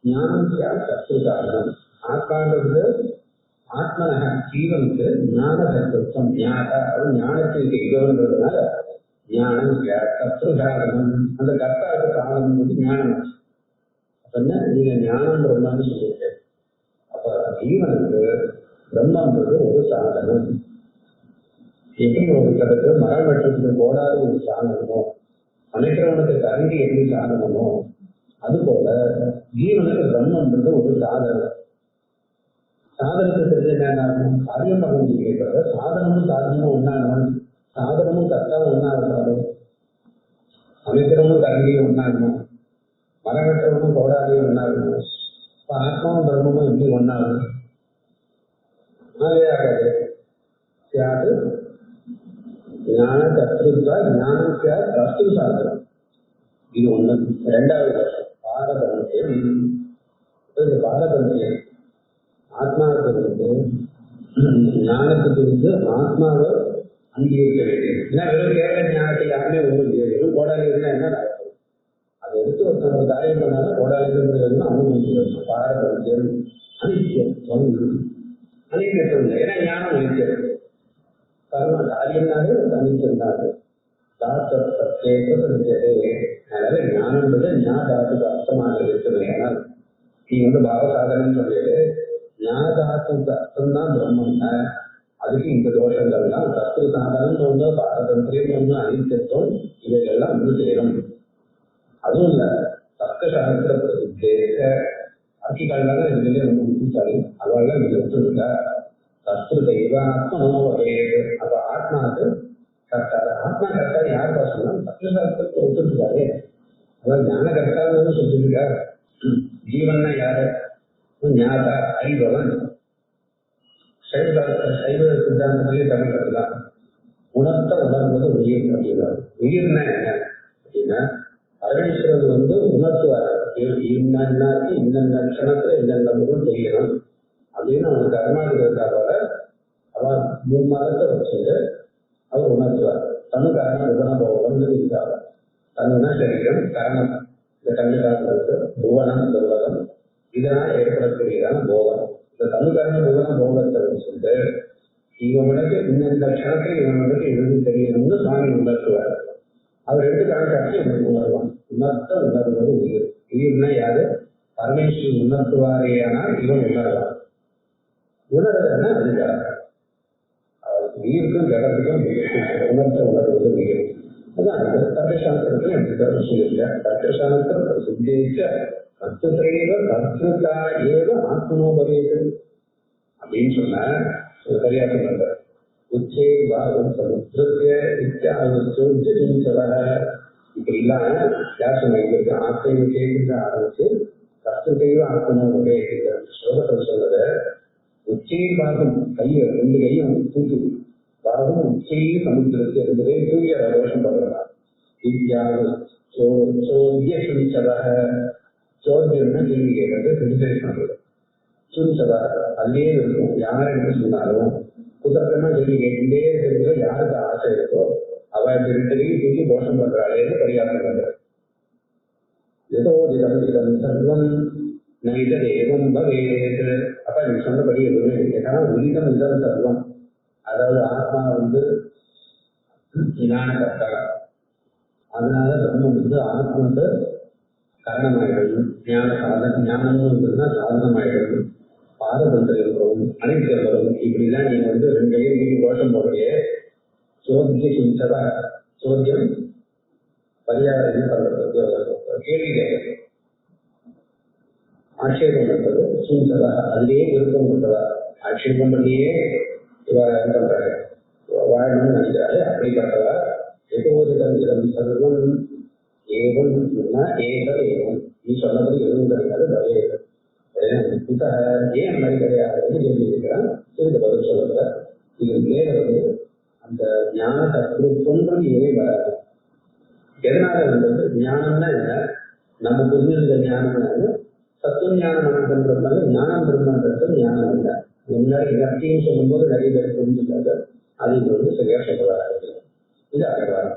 ஞானம் கர்த்தகாரணம். ஆத்மான்றது ஆத்மனக ஜீவனுக்கு ஞான கர்த்தத்துவம் ஞாதா ஞானத்தின் செய்தவன்றதுனால ஞானம் கர்த்தகாரணம். அந்த கர்த்தாவுக்கு காரணம் வந்து ஞானம். அப்படின்னா நீங்க ஞானம் பிரம்மன்னு சொல்லிட்டு அப்ப ஜீவனுக்கு பிரம்மன்றது ஒரு சாதனம். எப்படி ஒரு கருத்து மரம் வெட்டுறதுக்கு போடாத ஒரு சாதனமோ அமைக்கிறவனுக்கு கருதி எப்படி சாதனமோ அது போல ஜீவனுக்கு பிரம்மன்றது ஒரு சாதனம். சாதனத்துக்கு தெரிஞ்ச என்ன காரியம் பண்ண முடியாது. சாதனமும் சாதனமும் ஒன்னாகணும். சாதனமும் கர்த்தாவும் ஒன்னாகணும். அமைக்கிறவனும் கருதியும் ஒன்னாகணும். மரம் வெட்டுறவனும் போடாதையும் ஒன்னாகணும். இப்ப ஆத்மாவும் பிரம்மமும் எப்படி ஒன்னாகணும்? ஆகாது. யாரு ஞான கர்த்தா ஞானம் கர்த்து சாதனம். இது ஒண்ணு. ரெண்டாவது வருஷம் பாரபரியம். இந்த பாரபரியம் ஆத்மாவுக்கு ஞானத்துக்கு ஆத்மாவை அங்கீகரிக்க வேண்டியது. ஏன்னா வெறும் கேவல ஞானத்தை யாருமே உங்களுக்கு வெறும் கோடாலி இருந்தா என்ன நடக்கும்? அதை எடுத்து ஒரு காரியம் பண்ணாலும் கோடாலி அனுமதி. பாரபரியம் அனித்தியம் அனித்தியம் இல்லை. ஏன்னா ஞானம் அனித்தியம். காரணம் காரியம்னாலே ஒரு அனித்தியம் தான். அதனால ஞானம்ன்றது ஞாதாத்துக்கு அர்த்தமாக இருக்கிறது. ஏன்னா நீ பாவசாதனம் சொல்லிட்டு ஞாதாத்துக்கு அர்த்தம் தான் பிரம்மன்னா அதுக்கு இந்த தோஷங்கள் தான் கர்த்திரு சாதனம் ஒன்று பாரதந்திரியம் ஒன்று அனித்தியத்துவம் இவைகள்லாம் சேரும். அதுவும் இல்லை தர்க்க சாஸ்திர பிரசித்தேக ஆட்சிக்காரர்கள் தான் இதுலேயே ரொம்ப புத்திசாலி. அவெல்லாம் இது வச்சுருக்கா கர்த்திரு தெய்வ ஆத்மனோ வகையது. அப்ப ஆத்மாவுக்கு கர்த்தாரு. ஆத்மா கர்த்தாரு யார் பாசனா தர்க்க சாஸ்திரத்தை ஒத்துருக்காரு. அதாவது ஞான கர்த்தான்னு சொல்லியிருக்கார். ஜீவன்னா யாரு? ஞாதா அறிபவன். சைவ சித்தாந்தத்திலேயே தமிழ் தான் உணர்த்த உணர்வது உயிர் அப்படின்னாரு. உயிர்னா என்ன அப்படின்னா பரமேஸ்வரர் உணர்த்துவார். இன்னாருக்கு இந்த லட்சணத்துல இந்த முகம் செய்யணும் அப்படின்னு அவனுக்கு கர்மாதிபதியா போல அவர் 3 மாதத்தை வச்சுட்டு அவர் உணர்த்துவார். தனு காரணம் உபனபோகம் இருக்காங்க. தனுனா சரீரம், கரணம் இந்த கண்ணுக்காக புவனம் இந்த உலகம் இதனால் ஏற்படக்கூடியதான போகம். இந்த தமிழ்காரங்க புவன போகத்தை சொல்லிட்டு இவனுக்கு இந்த லட்சணத்துல இவனுக்கு எழுதி தெரியணும்னு சுவாமி உணர்த்துவார். அவர் எடுத்து கணக்காட்சி இவனுக்கு உணர்வான். உணர்த்த உணர்வது உயிர். உயிர்னா யாரு? பரமேஸ்வரன் உணர்த்துவாரே. ஆனால் இவன் உணர்வான். உணர்றதுன்னா அது ஜடம். உயிருக்கும் ஜடத்துக்கும் உணர்த்த உணர்வது உயிர். அதுதான் தர்க்கசாஸ்திரத்துல எப்படி சொல்லியிருக்க தர்க்கசாஸ்திர பிரசித்தேச்ச கர்த்தரைவ கர்த்தா ஏவ ஆத்மனோபதேது அப்படின்னு சொன்னா சரியா சொல்றாங்க. உச்சே பாகம் சமுத்திரத்திய இத்தியாவ இப்படி எல்லாம் யார் சொன்னாங்க ஆத்ம விஷயத்துக்கு ஆரம்பிச்சு கர்த்தரைவ ஆத்மனோபதேது ஸ்லோகத்தில் சொன்னத உச்சையின் பாகம் கையை 2 கையும் தூக்கி பாகம் உச்சையும் சமுத்திரத்தை என்பதே தூய ரோஷம் பண்றதா சோதிய சுஞ்சவ சோதியம்னா கேள்வி கேட்கறது கிரிட்டிசைஸ் பண்றது சுஞ்சவ அதுலேயே இருக்கும் யார் என்ன சொன்னாலும் புத்தகமா கேள்வி கேட்டுட்டே இருக்கிறது யாருக்கு ஆசை இருக்கோ அவ திருத்தரையும் தூக்கி தோஷம் பண்றாளேன்னு பரியாசம் பண்றது ஏதோ இதம் சர்வம் நைதம் ஏவம் பவேத். அப்ப நீ சொன்னபடி எதுவுமே ஏன்னா உதிதம் இதம் சர்வம் அதாவது ஆத்மா ஞானகர்த்தா அதனால பிரம்மம் ஆத்மாவுக்கு காரணமாயிடுது ஞானம்னு வந்ததுன்னா சாதனமாயிடுது பாரதந்திரம் அனைத்து இப்படிலாம் நீங்க 2 கையும் நீங்க தோஷம் போடுறீங்க. சோத்திய சுஞ்சவ சோத்தியம் பரியாரம் பண்றது கேள்வி கேட்கறது ஆட்சேபம் பண்றது சுஞ்சவ அதிலேயே விருப்பம் கொண்டவ ஆட்சேபம் பண்ணியே பண்றாரு வாழணும்னு நினைக்கிறாரு. அப்படிப்பட்டவ எதோதிதம் சர்வம் ஏவம் ஏக ஏவம் நீ சொன்னபடி எதுவும் கிடையாது பவேது. ஏன் மாதிரி கிடையாது சொல்லியிருக்கிறான். இதுக்கு பதில் சொல்லுற இது மேல அந்த ஞான தத்துவம்ன்றது ஏன் வராது. எதனால வந்தது ஞானம்னா என்ன நம்ம புரிஞ்சிருந்த ஞானம்னா என்ன தத்துவ ஞானம் அனந்தம்ன்றதுனால ஞானம் பிரம்மன்றது ஞானம் இல்லை. முன்னாடி நத்தின்னு சொல்லும் போது நிறைய பேர் புரிஞ்சுட்டாங்க. அது சரியா சொல்ல இது அகழ்வார்.